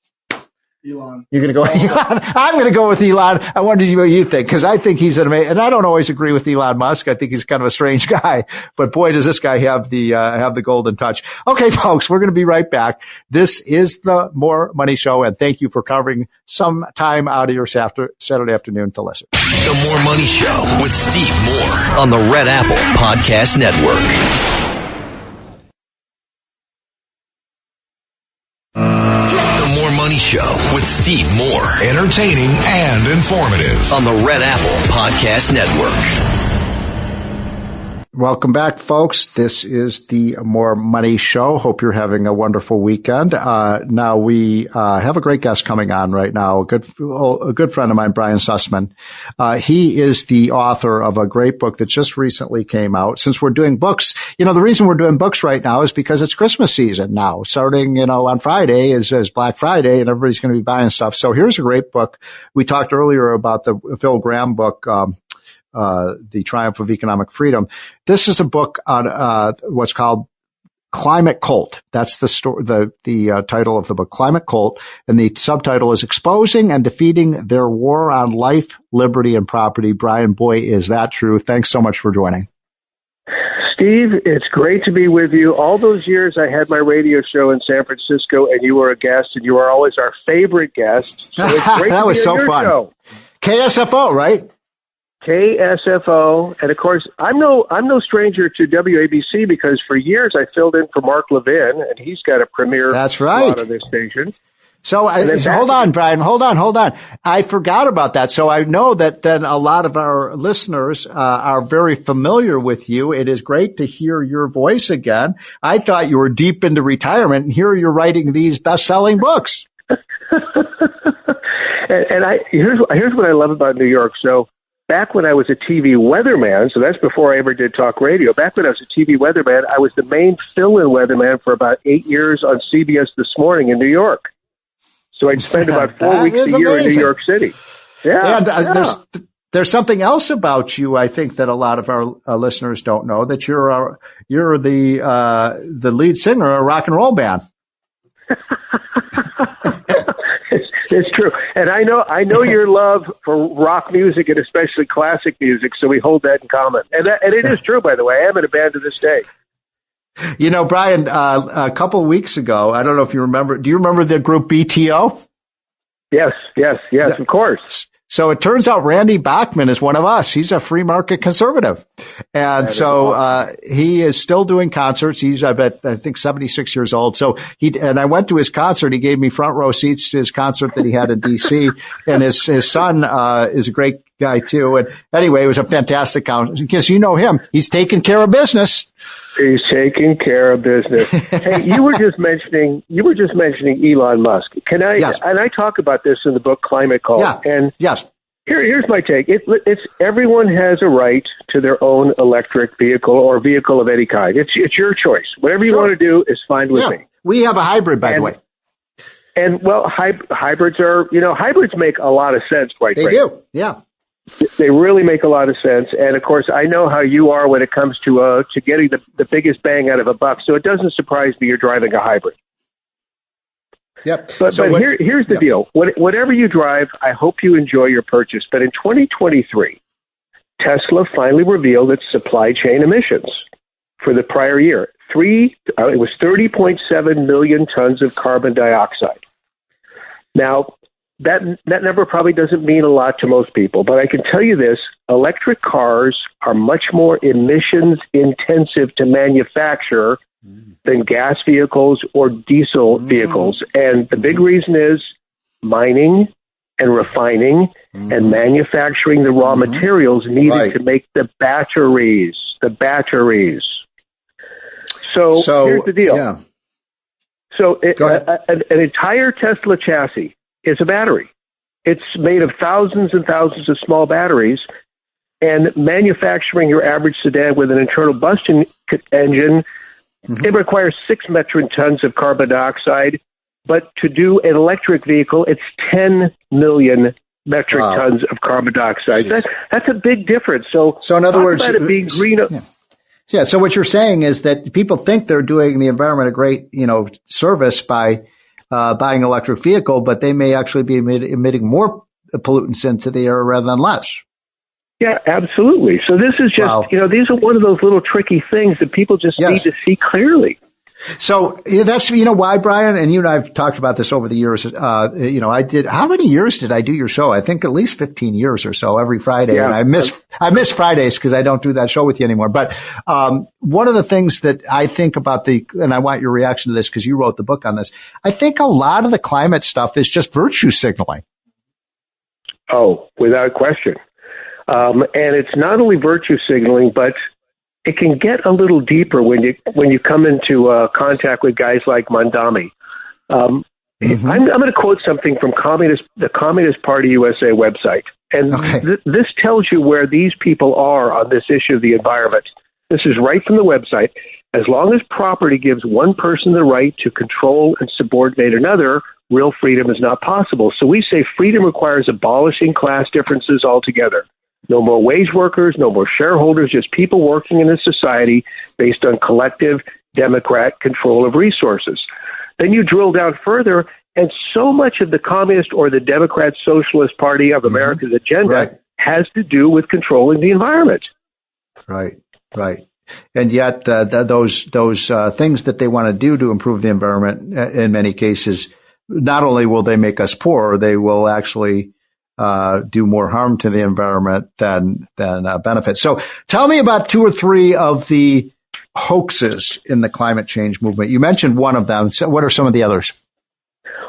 Elon. You're going to go with Elon? I'm going to go with Elon. I wonder what you think, because I think he's an amazing, and I don't always agree with Elon Musk. I think he's kind of a strange guy, but boy, does this guy have the golden touch. Okay, folks, we're going to be right back. This is the More Money Show, and thank you for carving some time out of your Saturday afternoon to listen. The More Money Show with Steve Moore on the Red Apple Podcast Network. More Money Show with Steve Moore. Entertaining and informative on the Red Apple Podcast Network. Welcome back, folks. This is the More Money Show. Hope you're having a wonderful weekend. Now we have a great guest coming on right now, a good friend of mine, Brian Sussman. He is the author of a great book that just recently came out. Since we're doing books, the reason we're doing books right now is because it's Christmas season now. Starting, on Friday is Black Friday and everybody's going to be buying stuff. So here's a great book. We talked earlier about the Phil Gramm book, The Triumph of Economic Freedom. This is a book on what's called Climate Cult. That's the title of the book, Climate Cult, and the subtitle is Exposing and Defeating Their War on Life, Liberty, and Property. Brian, boy, is that true. Thanks so much for joining. Steve, it's great to be with you. All those years I had my radio show in San Francisco, and you were a guest, and you are always our favorite guest. So it's great that to was be so on your fun. Show. KSFO, right? KSFO, and of course, I'm no stranger to WABC because for years I filled in for Mark Levin, and he's got a premier That's right. slot on this station. So hold on, Brian. Hold on. I forgot about that. So I know that then a lot of our listeners are very familiar with you. It is great to hear your voice again. I thought you were deep into retirement, and here you're writing these best-selling books. and here's what I love about New York. So back when I was a TV weatherman, so that's before I ever did talk radio, back when I was a TV weatherman, I was the main fill-in weatherman for about 8 years on CBS This Morning in New York. So I'd spend about 4 weeks a year in New York City. Yeah. And there's something else about you, I think, that a lot of our listeners don't know, that you're the lead singer of a rock and roll band. It's true. And I know your love for rock music and especially classic music, so we hold that in common. And it is true, by the way. I am in a band to this day. You know, Brian, a couple of weeks ago, I don't know if you remember, do you remember the group BTO? Yes, of course. So it turns out Randy Bachman is one of us. He's a free market conservative. And so, he is still doing concerts. He's, I think 76 years old. So and I went to his concert. He gave me front row seats to his concert that he had in DC. And his son, is a great guy too. And anyway, it was a fantastic concert because you know him. He's taking care of business. He's taking care of business. Hey, you were just mentioning Elon Musk. Yes. And I talk about this in the book Climate Call. Yeah. And yes. Here's my take. It's everyone has a right to their own electric vehicle or vehicle of any kind. It's your choice. Whatever you want to do is fine with me. We have a hybrid, by the way. And well, hybrids hybrids make a lot of sense, quite frankly. They do. Yeah. They really make a lot of sense. And of course, I know how you are when it comes to getting the biggest bang out of a buck. So it doesn't surprise me you're driving a hybrid. Yep. But here's the deal. Whatever you drive, I hope you enjoy your purchase. But in 2023, Tesla finally revealed its supply chain emissions for the prior year. It was 30.7 million tons of carbon dioxide. Now, that number probably doesn't mean a lot to most people, but I can tell you this, electric cars are much more emissions intensive to manufacture than gas vehicles or diesel vehicles. And the big reason is mining and refining and manufacturing the raw materials needed to make the batteries. So here's the deal. Yeah. So an entire Tesla chassis is a battery. It's made of thousands and thousands of small batteries, and manufacturing your average sedan with an internal combustion engine, it requires 6 metric tons of carbon dioxide, but to do an electric vehicle, it's 10 million metric tons of carbon dioxide. That's a big difference. So in other words, about it being green. Yeah. So what you're saying is that people think they're doing the environment a great, service by buying an electric vehicle, but they may actually be emitting more pollutants into the air rather than less. Yeah, absolutely. So this is just, these are one of those little tricky things that people just need to see clearly. So that's, why, Brian, and you and I have talked about this over the years. How many years did I do your show? I think at least 15 years or so every Friday. Yeah. And I miss Fridays because I don't do that show with you anymore. But, one of the things that I think about and I want your reaction to this because you wrote the book on this. I think a lot of the climate stuff is just virtue signaling. Oh, without question. And it's not only virtue signaling, but it can get a little deeper when you come into contact with guys like Mondami. I'm going to quote something from the Communist Party USA website, and this tells you where these people are on this issue of the environment. This is right from the website. As long as property gives one person the right to control and subordinate another, real freedom is not possible. So we say freedom requires abolishing class differences altogether. No more wage workers, no more shareholders, just people working in a society based on collective democrat control of resources. Then you drill down further, and so much of the Communist or the Democrat Socialist Party of America's agenda has to do with controlling the environment. Right. And yet those things that they want to do to improve the environment, in many cases, not only will they make us poorer, they will actually do more harm to the environment than benefit. So tell me about 2 or 3 of the hoaxes in the climate change movement. You mentioned one of them. So what are some of the others?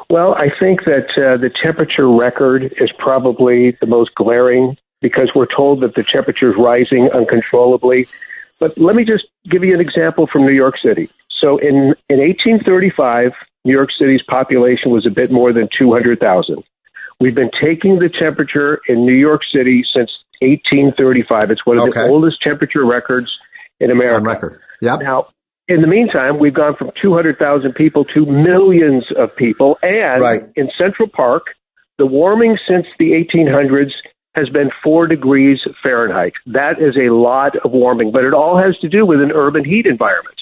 Well, I think that the temperature record is probably the most glaring because we're told that the temperature is rising uncontrollably. But let me just give you an example from New York City. So in 1835, New York City's population was a bit more than 200,000. We've been taking the temperature in New York City since 1835. It's one of the oldest temperature records in America. On record. Yep. Now, in the meantime, we've gone from 200,000 people to millions of people. And in Central Park, The warming since the 1800s has been 4 degrees Fahrenheit. That is a lot of warming, but it all has to do with an urban heat environment.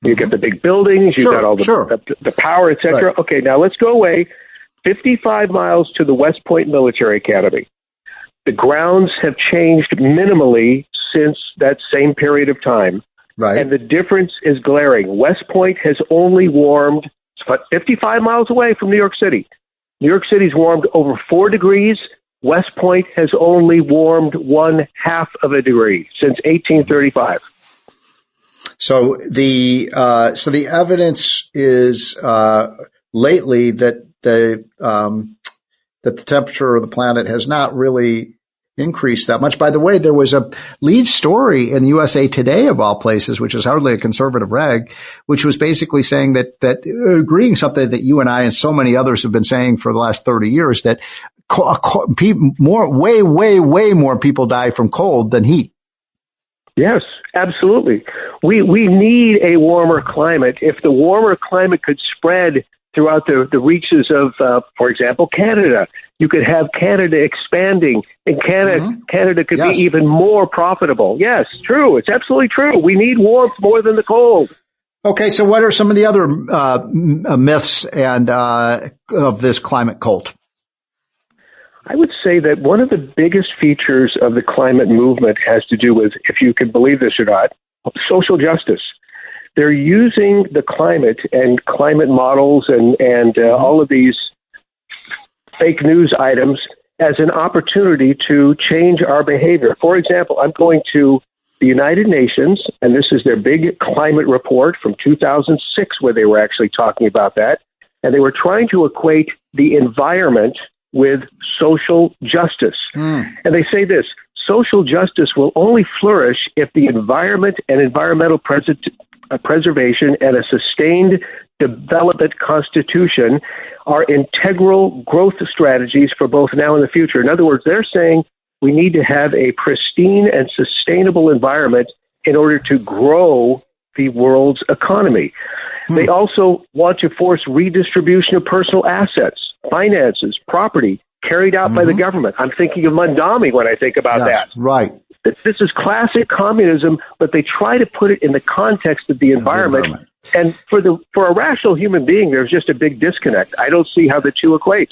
You get the big buildings, you've got all the power, et cetera. Right. Okay, now let's go away 55 miles to the West Point Military Academy. The grounds have changed minimally since that same period of time. Right. And the difference is glaring. West Point has only warmed 55 miles away from New York City. New York City's warmed over 4 degrees. West Point has only warmed 1/2 of a degree since 1835. So the evidence is lately that the temperature of the planet has not really increased that much. By the way, there was a lead story in USA Today, of all places, which is hardly a conservative rag, which was basically saying that agreeing something that you and I and so many others have been saying for the last 30 years, that way more people die from cold than heat. Yes, absolutely. We need a warmer climate. If the warmer climate could spread throughout the reaches of, for example, Canada, you could have Canada expanding, and Canada could be even more profitable. Yes, true. It's absolutely true. We need warmth more than the cold. Okay, so what are some of the other myths and of this climate cult? I would say that one of the biggest features of the climate movement has to do with, if you can believe this or not, social justice. They're using the climate and climate models and all of these fake news items as an opportunity to change our behavior. For example, I'm going to the United Nations, and this is their big climate report from 2006, where they were actually talking about that, and they were trying to equate the environment with social justice. And they say this: social justice will only flourish if the environment and environmental preservation and a sustained development constitution are integral growth strategies for both now and the future. In other words, they're saying we need to have a pristine and sustainable environment in order to grow the world's economy. They also want to force redistribution of personal assets, finances, property carried out by the government. I'm thinking of Mondami when I think about that. Right. This is classic communism, but they try to put it in the context of the environment. And for a rational human being, there's just a big disconnect. I don't see how the two equate.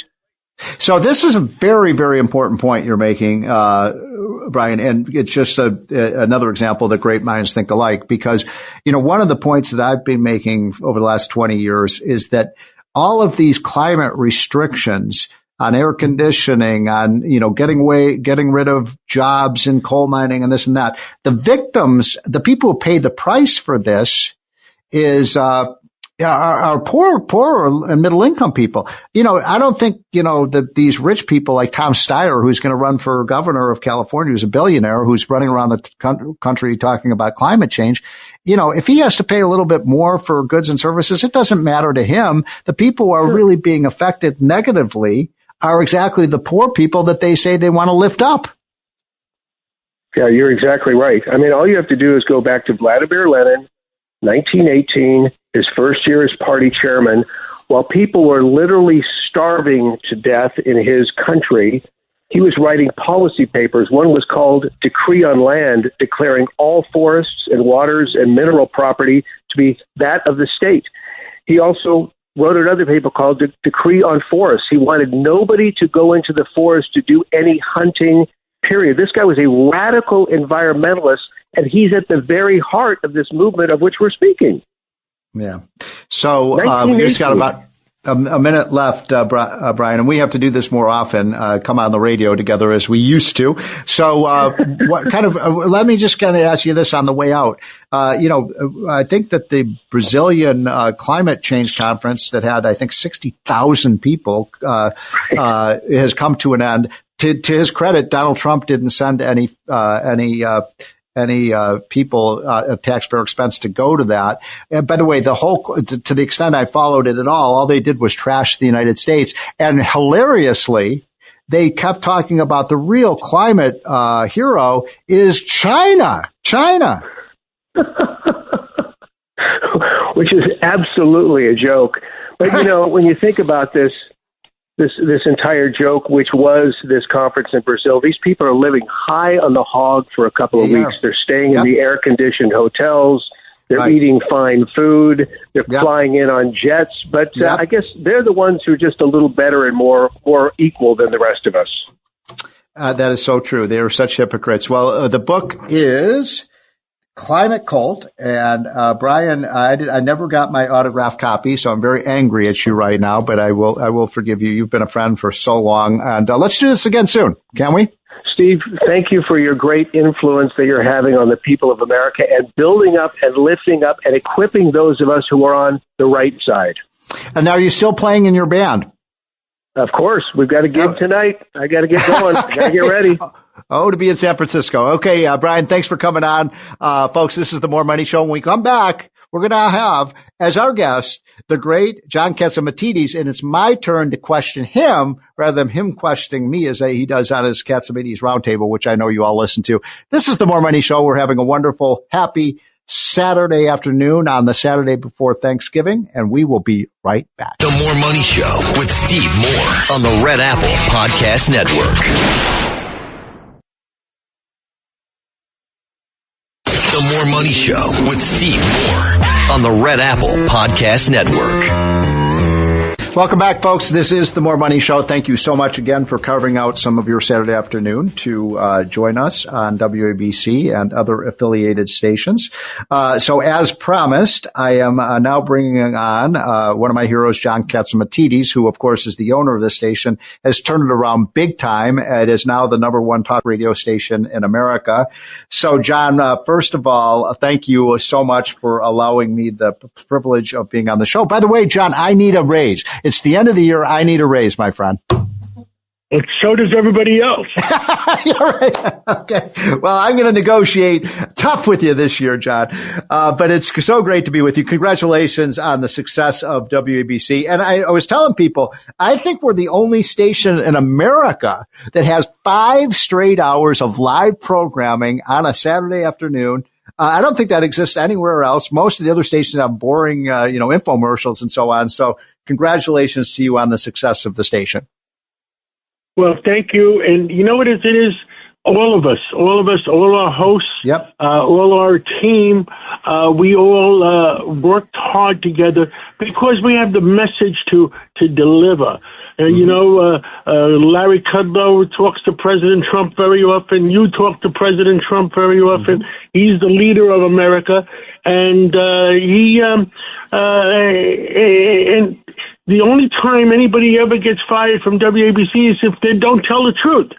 So this is a very, very important point you're making, Brian, and it's just another example that great minds think alike, because, one of the points that I've been making over the last 20 years is that all of these climate restrictions on air conditioning, on, getting rid of jobs in coal mining and this and that, the victims, the people who pay the price for this is, are poor and middle income people. I don't think, that these rich people like Tom Steyer, who's going to run for governor of California, who's a billionaire, who's running around the country talking about climate change. If he has to pay a little bit more for goods and services, it doesn't matter to him. The people who are really being affected negatively are exactly the poor people that they say they want to lift up. Yeah, you're exactly right. I mean, all you have to do is go back to Vladimir Lenin, 1918, his first year as party chairman, while people were literally starving to death in his country. He was writing policy papers. One was called Decree on Land, declaring all forests and waters and mineral property to be that of the state. He also wrote another paper called Decree on Forests. He wanted nobody to go into the forest to do any hunting, period. This guy was a radical environmentalist, and he's at the very heart of this movement of which we're speaking. Yeah. So we just got about a minute left, Brian, and we have to do this more often, come on the radio together as we used to. So what kind of let me just kind of ask you this on the way out. I think that the Brazilian climate change conference that had, I think, 60,000 people has come to an end. To his credit, Donald Trump didn't send any people at taxpayer expense to go to that. And by the way, to the extent I followed it at all they did was trash the United States. And hilariously, they kept talking about the real climate hero is China. Which is absolutely a joke. But, when you think about this, this entire joke, which was this conference in Brazil. These people are living high on the hog for a couple of weeks. They're staying in the air-conditioned hotels. They're eating fine food. They're flying in on jets. But I guess they're the ones who are just a little better and more equal than the rest of us. That is so true. They are such hypocrites. Well, the book is Climate Cult, and Brian, I never got my autographed copy, so I'm very angry at you right now, but I will forgive you. You've been a friend for so long, and let's do this again soon, can we? Steve, thank you for your great influence that you're having on the people of America and building up and lifting up and equipping those of us who are on the right side. And now, are you still playing in your band? Of course. We've got a gig tonight. I got to get going. I got to get ready. Oh, to be in San Francisco. Okay, Brian, thanks for coming on. Folks, this is the More Money Show. When we come back, we're going to have, as our guest, the great John Catsimatidis, and it's my turn to question him rather than him questioning me as he does on his Catsimatidis Roundtable, which I know you all listen to. This is the More Money Show. We're having a wonderful, happy Saturday afternoon on the Saturday before Thanksgiving, and we will be right back. The More Money Show with Steve Moore on the Red Apple Podcast Network. The More Money Show with Steve Moore on the Red Apple Podcast Network. Welcome back, folks. This is the More Money Show. Thank you so much again for carving out some of your Saturday afternoon to join us on WABC and other affiliated stations. So as promised, I am now bringing on one of my heroes, John Catsimatidis, who, of course, is the owner of this station, has turned it around big time. It is now the #1 talk radio station in America. So, John, first of all, thank you so much for allowing me the privilege of being on the show. By the way, John, I need a raise. It's the end of the year. I need a raise, my friend. Well, so does everybody else. You're right. Okay. Well, I'm going to negotiate tough with you this year, John. But it's so great to be with you. Congratulations on the success of WABC. And I was telling people, I think we're the only station in America that has 5 straight hours of live programming on a Saturday afternoon. I don't think that exists anywhere else. Most of the other stations have boring, infomercials and so on. So congratulations to you on the success of the station. Well, thank you. And you know what it is? All of us, all our hosts, all our team, we all worked hard together because we have the message to deliver. Larry Kudlow talks to President Trump very often. You talk to President Trump very often. He's the leader of America, and and the only time anybody ever gets fired from WABC is if they don't tell the truth.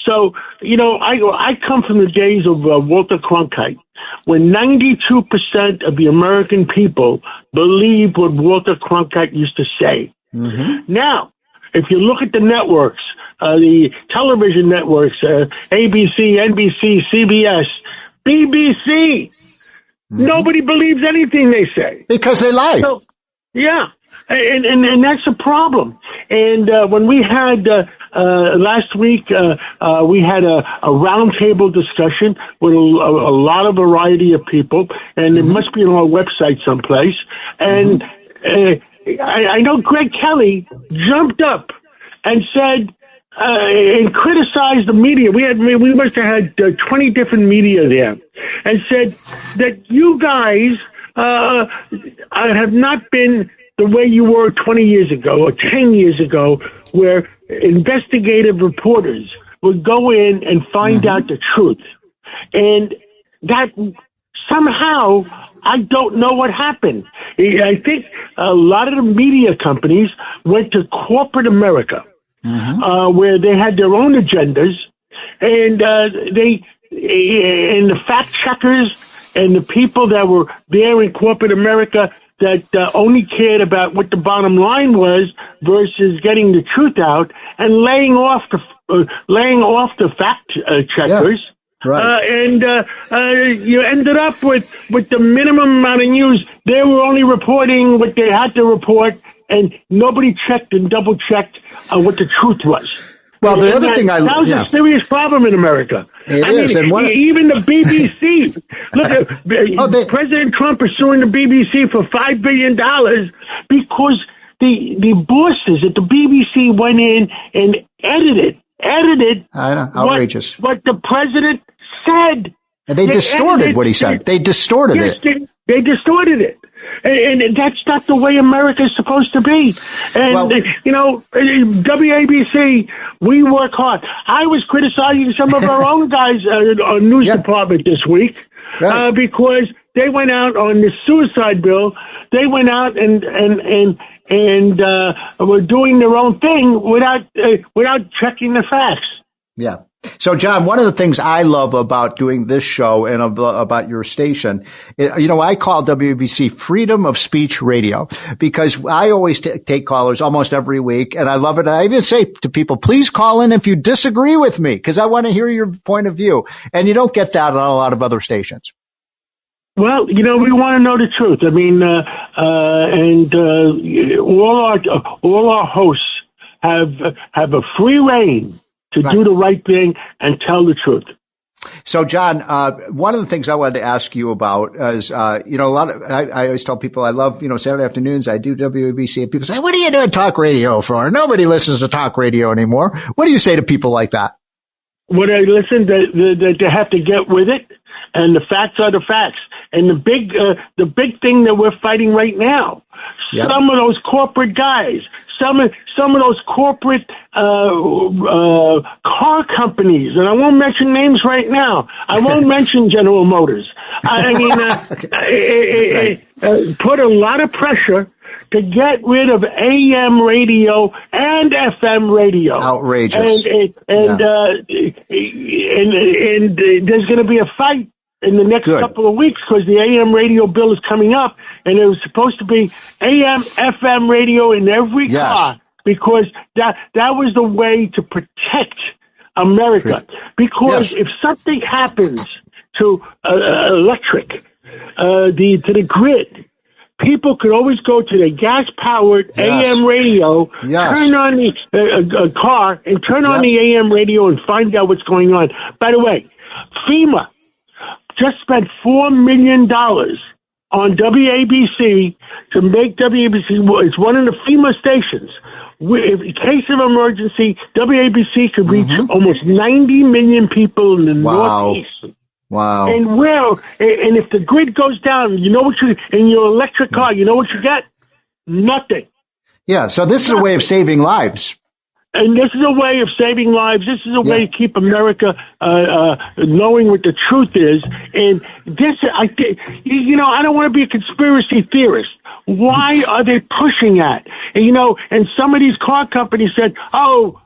So, I come from the days of Walter Cronkite, when 92% of the American people believed what Walter Cronkite used to say. Now, if you look at the networks, the television networks, ABC, NBC, CBS, BBC, nobody believes anything they say. Because they lie. So, yeah. And that's a problem. And when we had last week, we had a roundtable discussion with a lot of variety of people, and it must be on our website someplace. And I know Greg Kelly jumped up and said and criticized the media. We must have had 20 different media there, and said that you guys have not been the way you were 20 years ago or 10 years ago, where investigative reporters would go in and find out the truth. And that somehow, I don't know what happened. I think a lot of the media companies went to corporate America, where they had their own agendas, and and the fact checkers and the people that were there in corporate America that only cared about what the bottom line was versus getting the truth out and laying off the fact checkers. Yeah, right. You ended up with the minimum amount of news. They were only reporting what they had to report, and nobody checked and double checked what the truth was. Well, the other thing that was a serious problem in America. Even the BBC. Look, President Trump is suing the BBC for $5 billion because the bosses at the BBC went in and edited I know, outrageous. what the president said. And they distorted what he said. They distorted it. They distorted it. And that's not the way America is supposed to be. And, WABC, we work hard. I was criticizing some of our own guys on news department this week because they went out on the suicide bill. They went out and were doing their own thing without checking the facts. Yeah. So, John, one of the things I love about doing this show and about your station, I call WABC Freedom of Speech Radio because I always take callers almost every week, and I love it. I even say to people, please call in if you disagree with me because I want to hear your point of view. And you don't get that on a lot of other stations. Well, we want to know the truth. I mean, all our hosts have a free reign to do the right thing and tell the truth. So, John, one of the things I wanted to ask you about is, I always tell people I love, Saturday afternoons. I do WABC, and people say, "What are you doing talk radio for?" Nobody listens to talk radio anymore. What do you say to people like that? When I listen, they have to get with it, and the facts are the facts. And the big thing that we're fighting right now, some of those corporate guys, some of those corporate car companies, and I won't mention names right now. I won't mention General Motors. Put a lot of pressure to get rid of AM radio and FM radio. Outrageous. And there's going to be a fight in the next couple of weeks because the AM radio bill is coming up, and it was supposed to be AM, FM radio in every car because that was the way to protect America. Because if something happens to electric, to the grid, people could always go to the gas-powered AM radio, turn on the car, and turn on the AM radio and find out what's going on. By the way, FEMA just spent $4 million on WABC to make WABC, it's one of the FEMA stations. In case of emergency, WABC could reach almost 90 million people in the Northeast. Wow. And if the grid goes down, in your electric car, you know what you get? Nothing. Yeah, so this is a way of saving lives. And this is a way of saving lives. This is a way to keep America knowing what the truth is. And this, I don't want to be a conspiracy theorist. Why are they pushing that? And some of these car companies said,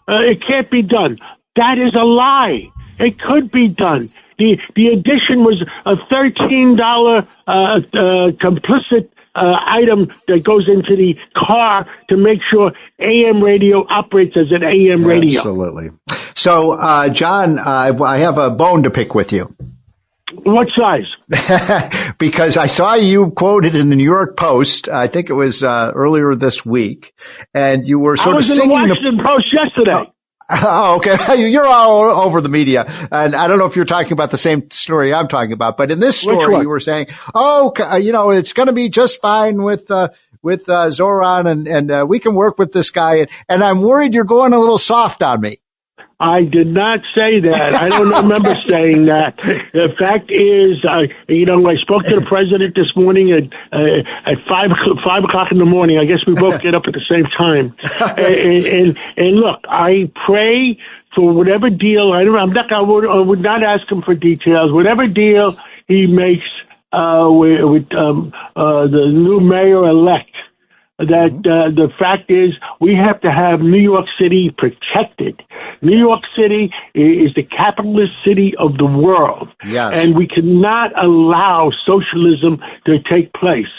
it can't be done. That is a lie. It could be done. The addition was a $13 complicit item that goes into the car to make sure AM radio operates as an AM radio. Absolutely. So, John, I have a bone to pick with you. What size? Because I saw you quoted in the New York Post, I think it was earlier this week, and you were sort of singing. I was in the Washington Post yesterday. Oh, okay. You're all over the media. And I don't know if you're talking about the same story I'm talking about, but in this story you were saying, it's going to be just fine with Zoran and we can work with this guy. And I'm worried you're going a little soft on me. I did not say that. I don't remember saying that. The fact is, I spoke to the president this morning at 5 o'clock in the morning. I guess we both get up at the same time. And look, I pray for whatever deal. I would not ask him for details. Whatever deal he makes with the new mayor-elect. The fact is we have to have New York City protected. New York City is the capitalist city of the world. Yes. And we cannot allow socialism to take place.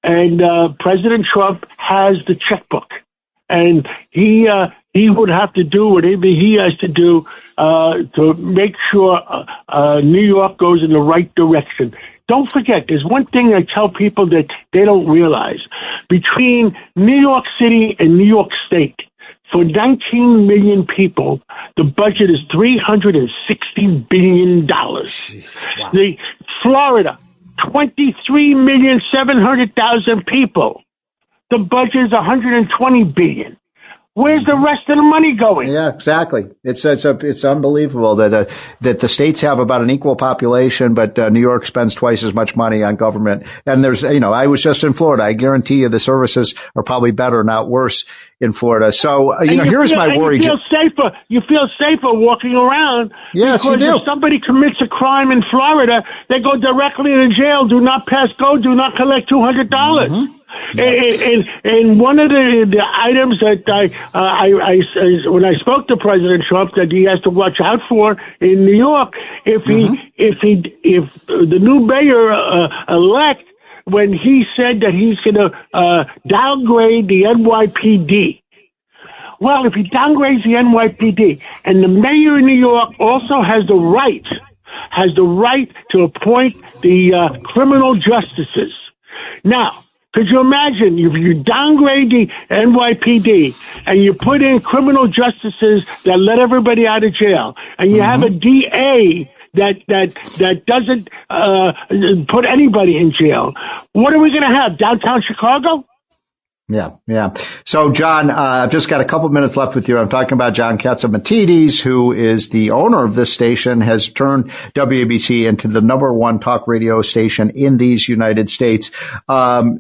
And President Trump has the checkbook. And he would have to do whatever he has to do to make sure New York goes in the right direction. Don't forget, there's one thing I tell people that they don't realize. Between New York City and New York State, for 19 million people, the budget is $360 billion. Wow. Florida, 23,700,000 people. the budget is $120 billion. Where's the rest of the money going? Yeah, exactly. It's unbelievable that the states have about an equal population, but New York spends twice as much money on government. And there's, I was just in Florida. I guarantee you the services are probably better, not worse in Florida. So, here's my worry. You feel safer walking around. Yes, you do. Because if somebody commits a crime in Florida, they go directly to jail. Do not pass go. Do not collect $200. Mm-hmm. And one of the items that I when I spoke to President Trump that he has to watch out for in New York, if the new mayor elect, when he said that he's going to downgrade the NYPD. Well, if he downgrades the NYPD, and the mayor of New York also has the right to appoint the criminal justices. Now, could you imagine if you downgrade the NYPD and you put in criminal justices that let everybody out of jail, and you have a DA that doesn't put anybody in jail? What are we going to have? Downtown Chicago? Yeah. So, John, I've just got a couple minutes left with you. I'm talking about John Catsimatidis, who is the owner of this station, has turned WABC into the #1 talk radio station in these United States. I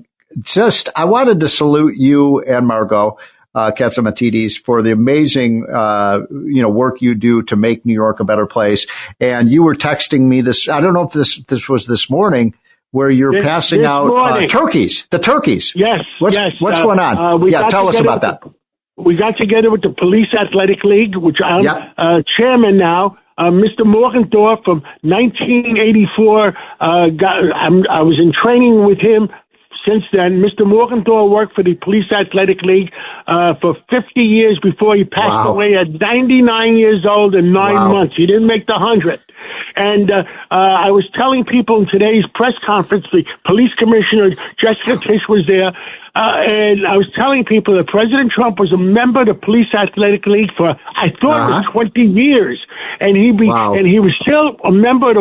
wanted to salute you and Margot Catsimatidis for the amazing, work you do to make New York a better place. And you were texting me this. I don't know if this was this morning, where you're passing out turkeys. The turkeys. Yes. What's going on? Tell us about that. We got together with the Police Athletic League, which I'm chairman now. Mr. Morgendorf from 1984. I was in training with him. Since then, Mr. Morgendorf worked for the Police Athletic League for 50 years before he passed away at 99 years old and 9 months. He didn't make the 100. And I was telling people in today's press conference, the police commissioner, Jessica Tisch, was there, and I was telling people that President Trump was a member of the Police Athletic League for, I thought, it was 20 years. And he was still a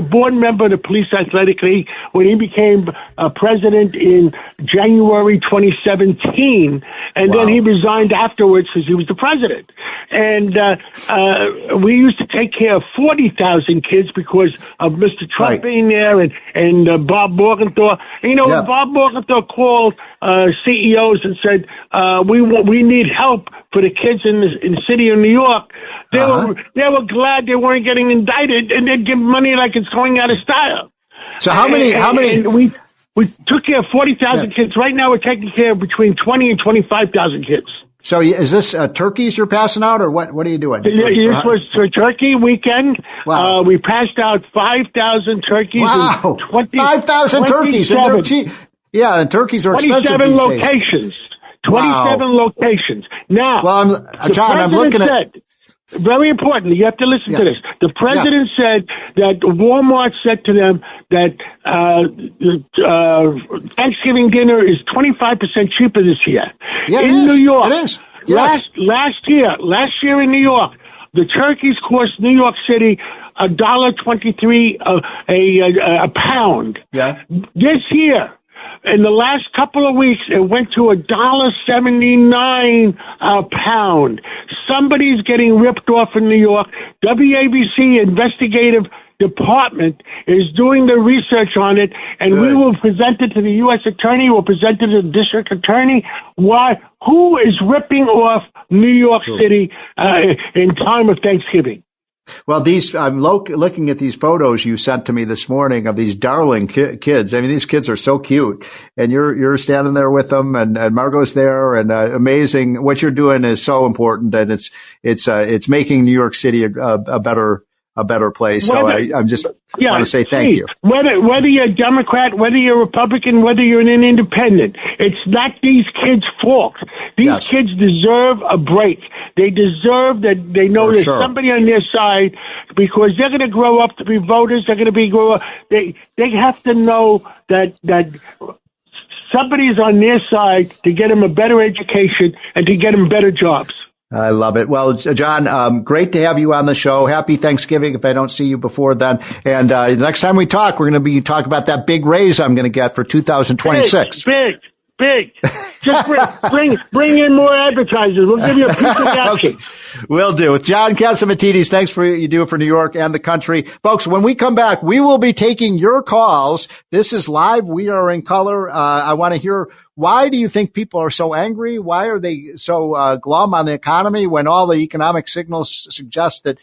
board member of the Police Athletic League when he became president in January 2017. And then he resigned afterwards because he was the president. And we used to take care of 40,000 kids because of Mr. Trump being there and Bob Morgenthau. And, when Bob Morgenthau called CEOs and said, we need help for the kids in the city of New York, they were glad they weren't getting indicted, and they'd give money like it's going out of style. So how many? And we took care of 40,000 kids. Right now we're taking care of between 20 and 25,000 kids. So is this turkeys you're passing out, or what are you doing? This was for turkey weekend. Wow. We passed out 5,000 turkeys. Wow. 5,000 turkeys. And turkeys are expensive 27 locations. 27 locations. Now, John, I'm looking at... Very important. You have to listen to this. The president said that Walmart said to them that Thanksgiving dinner is 25% cheaper this year. In New York. It is. Yes. Last year in New York, the turkeys cost New York City $1.23 a pound. Yeah. This year, in the last couple of weeks, it went to $1.79 a pound. Somebody's getting ripped off in New York. WABC investigative department is doing the research on it, and we will present it to the U.S. attorney. We'll present it to the district attorney. Who is ripping off New York City in time of Thanksgiving? Well, I'm looking at these photos you sent to me this morning of these darling kids. I mean, these kids are so cute, and you're standing there with them, and Margot's there, and amazing. What you're doing is so important, and it's making New York City a better place. So I'm just want to say thank you. Whether you're a Democrat, whether you're a Republican, whether you're an independent, it's not these kids' fault. These kids deserve a break. They deserve that they know there's somebody on their side, because they're going to grow up to be voters. They're going to grow up. They have to know that somebody's on their side to get them a better education and to get them better jobs. I love it. Well, John, great to have you on the show. Happy Thanksgiving if I don't see you before then. And the next time we talk, we're going to be talking about that big raise I'm going to get for 2026. big. Just bring in more advertisers. We'll give you a piece of the action. Will do. With John Catsimatidis, thanks for what you do for New York and the country. Folks, when we come back, we will be taking your calls. This is live. We are in color. I want to hear, why do you think people are so angry? Why are they so glum on the economy when all the economic signals suggest that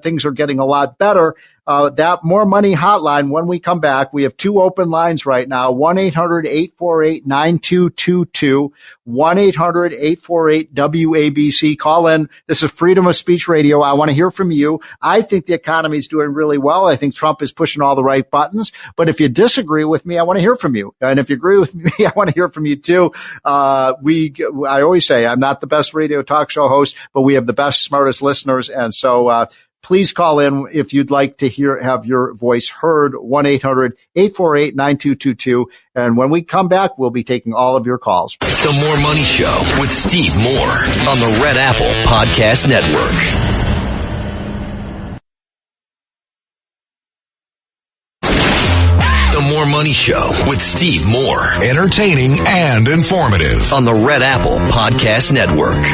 things are getting a lot better? That More Money hotline, when we come back, we have 2 open lines right now, 1-800-848-9222, 1-800-848-WABC. Call in. This is Freedom of Speech Radio. I want to hear from you. I think the economy is doing really well. I think Trump is pushing all the right buttons. But if you disagree with me, I want to hear from you. And if you agree with me, I want to hear from you too. I always say I'm not the best radio talk show host, but we have the best, smartest listeners. And so, please call in if you'd like to have your voice heard, 1-800-848-9222. And when we come back, we'll be taking all of your calls. The More Money Show with Steve Moore on the Red Apple Podcast Network. The More Money Show with Steve Moore. Entertaining and informative on the Red Apple Podcast Network.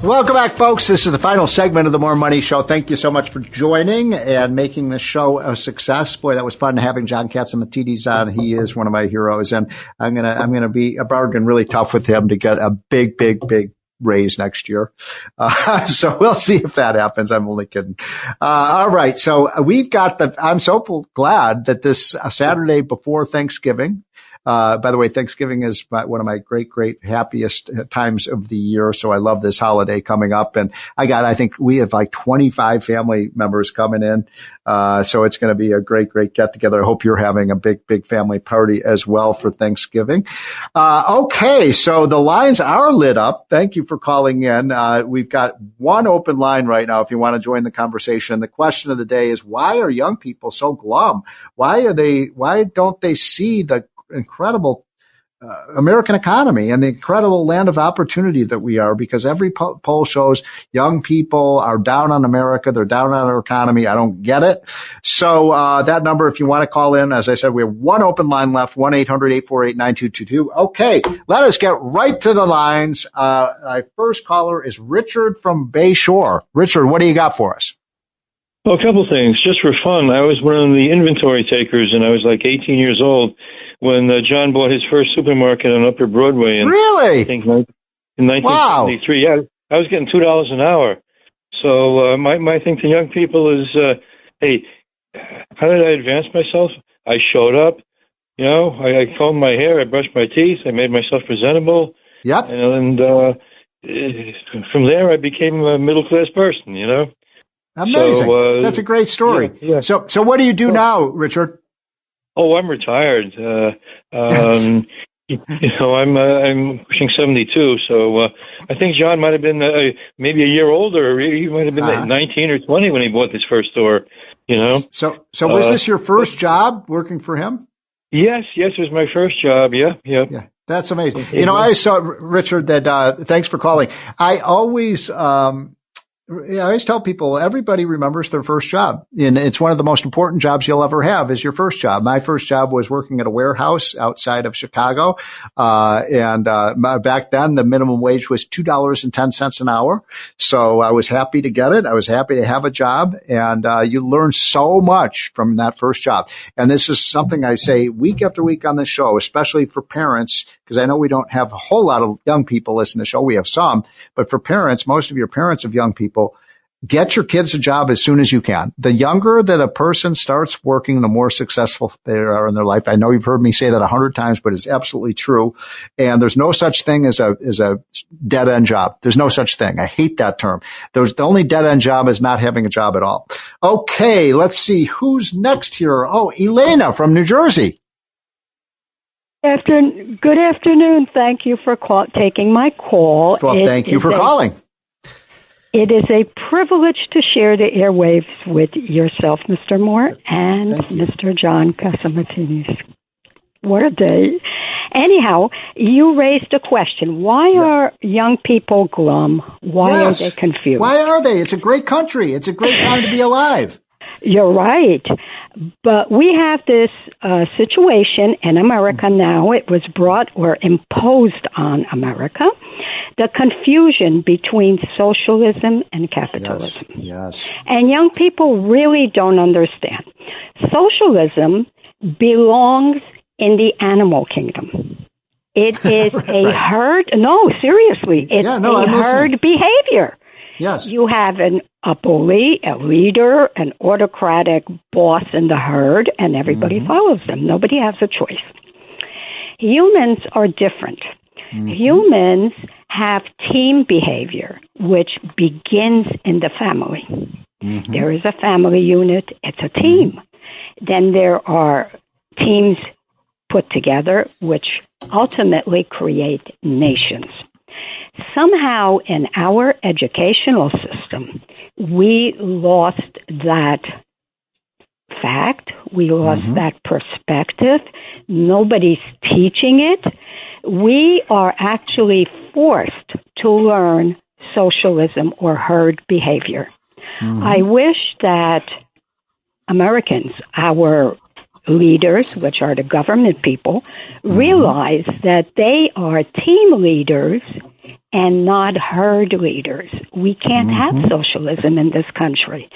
Welcome back, folks. This is the final segment of the More Money Show. Thank you so much for joining and making this show a success. Boy, that was fun having John Catsimatidis on. He is one of my heroes, and I'm gonna be a bargain really tough with him to get a big raise next year. So we'll see if that happens. I'm only kidding. All right. So we've got I'm so glad that this Saturday before Thanksgiving. By the way, Thanksgiving is one of my great happiest times of the year. So I love this holiday coming up. And I think we have like 25 family members coming in. So it's going to be a great get together. I hope you're having a big family party as well for Thanksgiving. Okay. So the lines are lit up. Thank you for calling in. We've got one open line right now. If you want to join the conversation, the question of the day is, why are young people so glum? Why don't they see the incredible American economy and the incredible land of opportunity that we are? Because every poll shows young people are down on America. They're down on our economy. I don't get it. So that number, if you want to call in, as I said, we have one open line left, 1-800-848-9222. Okay, let us get right to the lines. Our first caller is Richard from Bay Shore. Richard, what do you got for us? Well, a couple things. Just for fun, I was one of the inventory takers, and I was like 18 years old when John bought his first supermarket on Upper Broadway. And really? I think in 1973. Wow. Yeah, I was getting $2 an hour. So my thing to young people is, hey, how did I advance myself? I showed up. You know, I combed my hair, I brushed my teeth, I made myself presentable. Yep. And from there, I became a middle-class person, you know. Amazing. So, that's a great story. Yeah. So what do you do now, Richard? Oh, I'm retired. I'm pushing 72. So I think John might have been maybe a year older. He might have been 19 or 20 when he bought this first store. You know. So was this your first job working for him? Yes, it was my first job. Yeah. That's amazing. You know, I saw, Richard, that thanks for calling. I always tell people everybody remembers their first job, and it's one of the most important jobs you'll ever have is your first job. My first job was working at a warehouse outside of Chicago. And back then the minimum wage was $2.10 an hour. So I was happy to get it. I was happy to have a job, and you learn so much from that first job. And this is something I say week after week on this show, especially for parents, because I know we don't have a whole lot of young people listen to the show. We have some, but for parents, most of your parents of young people, get your kids a job as soon as you can. The younger that a person starts working, the more successful they are in their life. I know you've heard me say that 100 times, but it's absolutely true. And there's no such thing as a dead end job. There's no such thing. I hate that term. The only dead end job is not having a job at all. Okay, let's see who's next here. Oh, Elena from New Jersey. Good afternoon. Thank you for taking my call. Well, thank you for calling. It is a privilege to share the airwaves with yourself, Mr. Moore, and Mr. John Catsimatidis. What a day. Anyhow, you raised a question. Why are young people glum? Why are they confused? Why are they? It's a great country. It's a great time to be alive. You're right. But we have this situation in America now. It was brought or imposed on America, the confusion between socialism and capitalism. Yes. And young people really don't understand. Socialism belongs in the animal kingdom. It is a herd. No, seriously. It's herd behavior. Yes. You have a bully, a leader, an autocratic boss in the herd, and everybody follows them. Nobody has a choice. Humans are different. Humans have team behavior, which begins in the family. There is a family unit. It's a team. Then there are teams put together, which ultimately create nations. Somehow in our educational system, we lost that fact. We lost that perspective. Nobody's teaching it. We are actually forced to learn socialism or herd behavior. I wish that Americans, our leaders, which are the government people, realize that they are team leaders and not herd leaders. We can't have socialism in this country.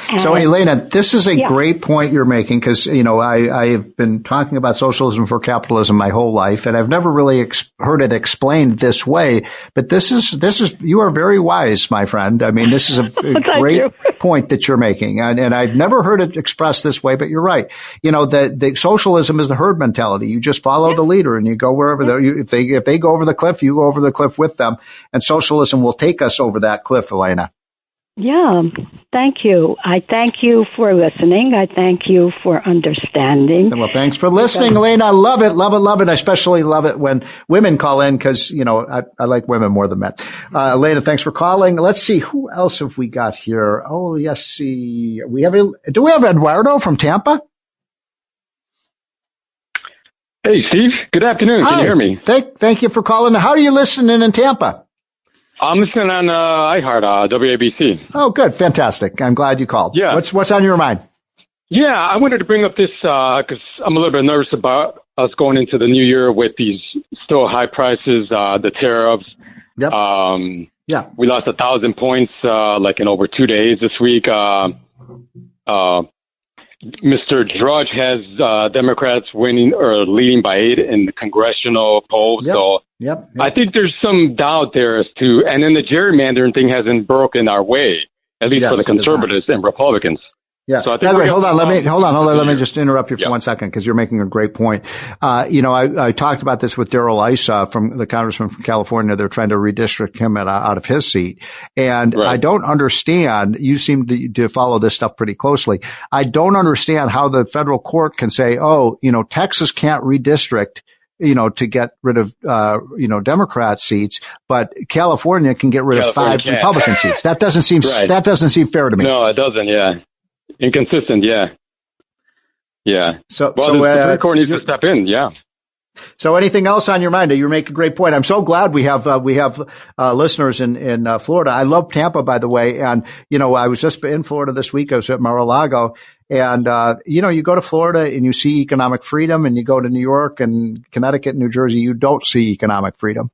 And so, Elena, this is a great point you're making because, you know, I have been talking about socialism for capitalism my whole life, and I've never really heard it explained this way. But this is, you are very wise, my friend. I mean, this is a great point that you're making. And I've never heard it expressed this way, but you're right. You know, the socialism is the herd mentality. You just follow the leader and you go wherever if they go over the cliff, you go over the cliff with them. And socialism will take us over that cliff, Elena. Yeah, thank you. I thank you for listening. I thank you for understanding. Well, thanks for listening, Elena. I love it, love it, love it. I especially love it when women call in because, you know, I like women more than men. Elena, thanks for calling. Let's see, who else have we got here? Oh, yes, see. Do we have Eduardo from Tampa? Hey, Steve. Good afternoon. Hi. Can you hear me? Thank you for calling. How are you listening in Tampa? I'm listening on iHeart, WABC. Oh, good. Fantastic. I'm glad you called. Yeah. What's on your mind? Yeah, I wanted to bring up this because I'm a little bit nervous about us going into the new year with these still high prices, the tariffs. Yep. Yeah. We lost 1,000 points like in over 2 days this week. Mr. Drudge has Democrats winning or leading by 8 in the congressional polls. Yep. So I think there's some doubt there as to, and then the gerrymandering thing hasn't broken our way, at least for the conservatives and Republicans. Yeah. So I think hold on. Let me just interrupt you for 1 second because you're making a great point. You know, I talked about this with Darrell Issa from the congressman from California. They're trying to redistrict him out of his seat. And I don't understand. You seem to follow this stuff pretty closely. I don't understand how the federal court can say, oh, you know, Texas can't redistrict, you know, to get rid of, Democrat seats, but California can get rid of 5 Republican seats. That doesn't seem fair to me. No, it doesn't. Yeah. Inconsistent, yeah. So the Supreme Court needs to step in, yeah. So anything else on your mind? You make a great point. I'm so glad we have listeners in Florida. I love Tampa, by the way. And, you know, I was just in Florida this week. I was at Mar-a-Lago. And, you know, you go to Florida and you see economic freedom, and you go to New York and Connecticut and New Jersey, you don't see economic freedom.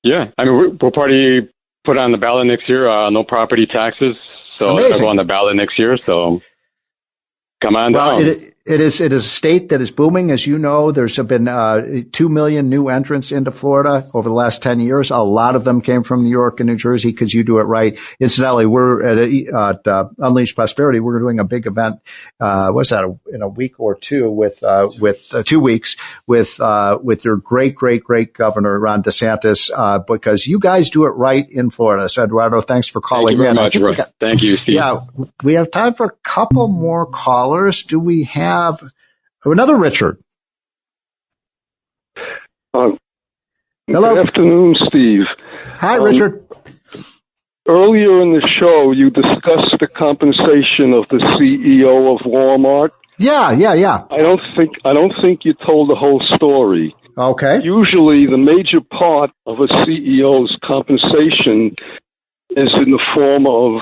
Yeah. I mean, we'll probably put on the ballot next year, no property taxes. So it'll go on the ballot next year. So come on down. It is a state that is booming. As you know, there's been 2 million new entrants into Florida over the last 10 years. A lot of them came from New York and New Jersey because you do it right. Incidentally, we're at Unleashed Prosperity. We're doing a big event. In a week or two with 2 weeks with your great governor, Ron DeSantis, because you guys do it right in Florida. So Eduardo, thanks for calling in. Thank you very much. Thank you, Steve. Yeah, we have time for a couple more callers. Do we have another Richard? Hello. Good afternoon, Steve. Hi, Richard. Earlier in the show, you discussed the compensation of the CEO of Walmart. Yeah. I don't think you told the whole story. Okay. Usually, the major part of a CEO's compensation is in the form of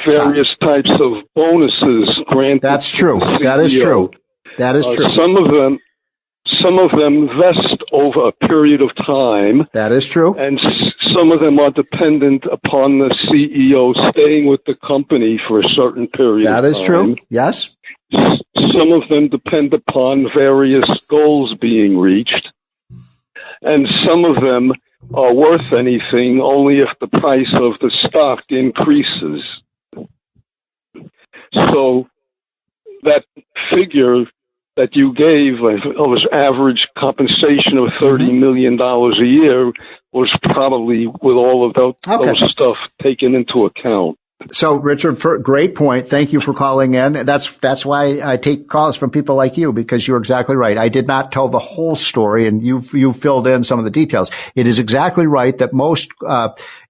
various types of bonuses granted. That's true. That is true. That is true. Some of them vest over a period of time. That is true. And some of them are dependent upon the CEO staying with the company for a certain period of time. That is true. Yes. Some of them depend upon various goals being reached. And some of them are worth anything only if the price of the stock increases. So that figure that you gave of average compensation of $30 million a year was probably with all of those stuff taken into account. So, Richard, great point. Thank you for calling in. That's why I take calls from people like you, because you're exactly right. I did not tell the whole story, and you filled in some of the details. It is exactly right that most,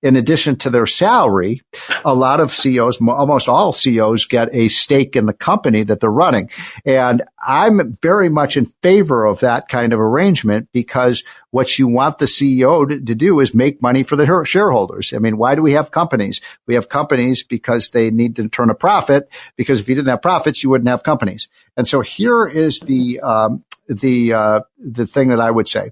in addition to their salary, a lot of CEOs, almost all CEOs, get a stake in the company that they're running. And I'm very much in favor of that kind of arrangement, because what you want the CEO to do is make money for the shareholders. I mean, why do we have companies? We have companies because they need to turn a profit, because if you didn't have profits, you wouldn't have companies. And so here is the thing that I would say.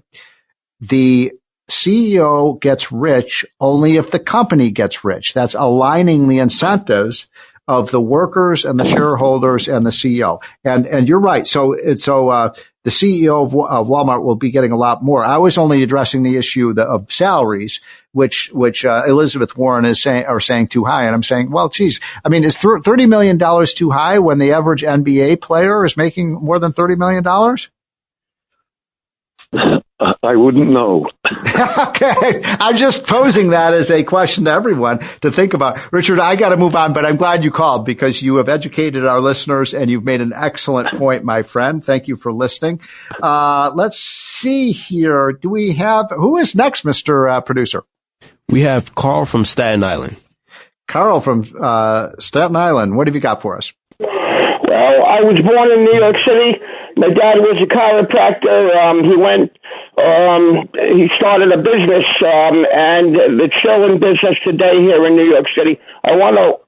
The CEO gets rich only if the company gets rich. That's aligning the incentives of the workers and the shareholders and the CEO. And you're right. So the CEO of Walmart will be getting a lot more. I was only addressing the issue of salaries, which Elizabeth Warren is saying too high. And I'm saying, well, geez, I mean, is $30 million too high when the average NBA player is making more than $30 million? I wouldn't know. Okay. I'm just posing that as a question to everyone to think about. Richard, I got to move on, but I'm glad you called, because you have educated our listeners and you've made an excellent point, my friend. Thank you for listening. Let's see here. Who is next, Mr. Producer? We have Carl from Staten Island. Carl from Staten Island. What have you got for us? Well, I was born in New York City. My dad was a chiropractor. He started a business, and it's still in business today here in New York City. I want a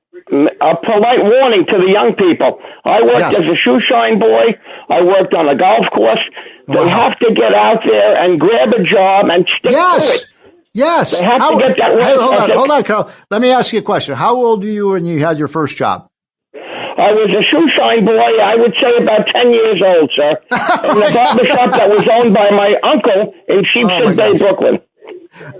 polite warning to the young people. I worked as a shoe shine boy. I worked on a golf course. They have to get out there and grab a job and stick to it. Yes. They have to get that work. Hold on, Carl. Let me ask you a question. How old were you when you had your first job? I was a shoe shine boy, I would say about 10 years old, sir. In the barbershop that was owned by my uncle in Sheepshead Bay, Brooklyn.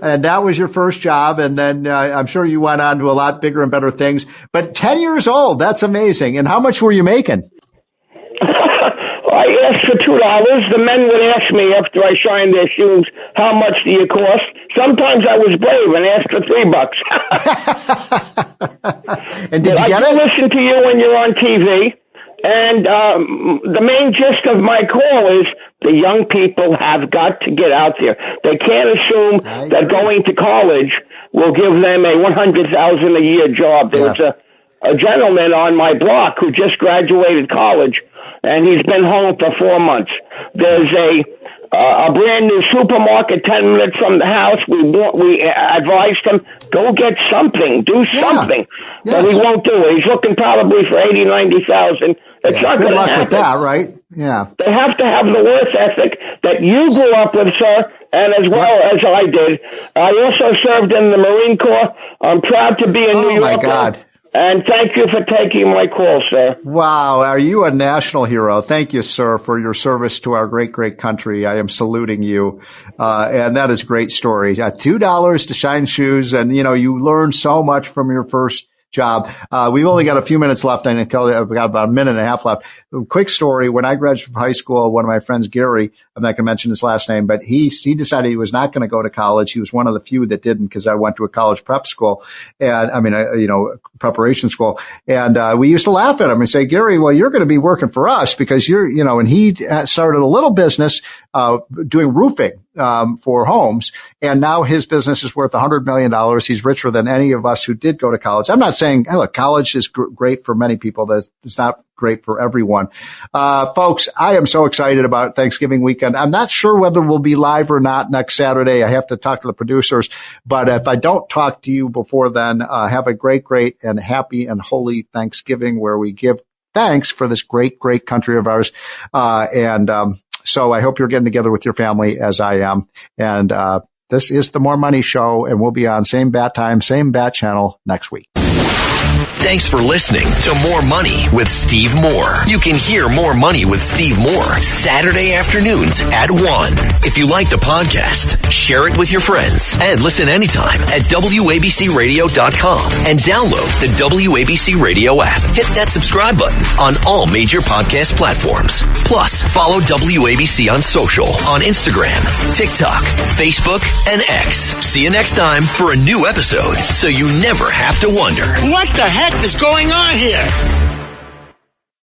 And that was your first job, and then I'm sure you went on to a lot bigger and better things. But 10 years old, that's amazing. And how much were you making? I asked for $2. The men would ask me after I shined their shoes, how much do you cost? Sometimes I was brave and asked for $3. And did you get it? I listen to you when you're on TV. And the main gist of my call is the young people have got to get out there. They can't assume that going to college will give them a $100,000 a year job. There was a gentleman on my block who just graduated college, and he's been home for 4 months. There's a brand new supermarket 10 minutes from the house. We advised him, go get something, do something. But he won't do it. He's looking probably for 80,000, 90,000. It's not going to happen. Good luck with that, right? Yeah. They have to have the work ethic that you grew up with, sir, and as well as I did. I also served in the Marine Corps. I'm proud to be a New Yorker. Oh, my God. And thank you for taking my call, sir. Wow. Are you a national hero? Thank you, sir, for your service to our great, great country. I am saluting you. And that is a great story. $2 to shine shoes. And, you learn so much from your first job. We've only got a few minutes left. I've got about a minute and a half left. Quick story. When I graduated from high school, one of my friends, Gary, I'm not going to mention his last name, but he decided he was not going to go to college. He was one of the few that didn't, because I went to a college prep school and preparation school. And, we used to laugh at him and say, Gary, well, you're going to be working for us because and he started a little business, doing roofing. for homes. And now his business is worth $100 million. He's richer than any of us who did go to college. I'm not saying, hey, look, college is great for many people. It's not great for everyone. Folks, I am so excited about Thanksgiving weekend. I'm not sure whether we'll be live or not next Saturday. I have to talk to the producers. But if I don't talk to you before then, have a great and happy and holy Thanksgiving where we give thanks for this great country of ours. So I hope you're getting together with your family as I am. And this is the More Money Show, and we'll be on same bat time, same bat channel next week. Thanks for listening to More Money with Steve Moore. You can hear More Money with Steve Moore Saturday afternoons at 1. If you like the podcast, share it with your friends and listen anytime at WABCRadio.com and download the WABC Radio app. Hit that subscribe button on all major podcast platforms. Plus, follow WABC on social on Instagram, TikTok, Facebook, and X. See you next time for a new episode so you never have to wonder, what the heck is going on here?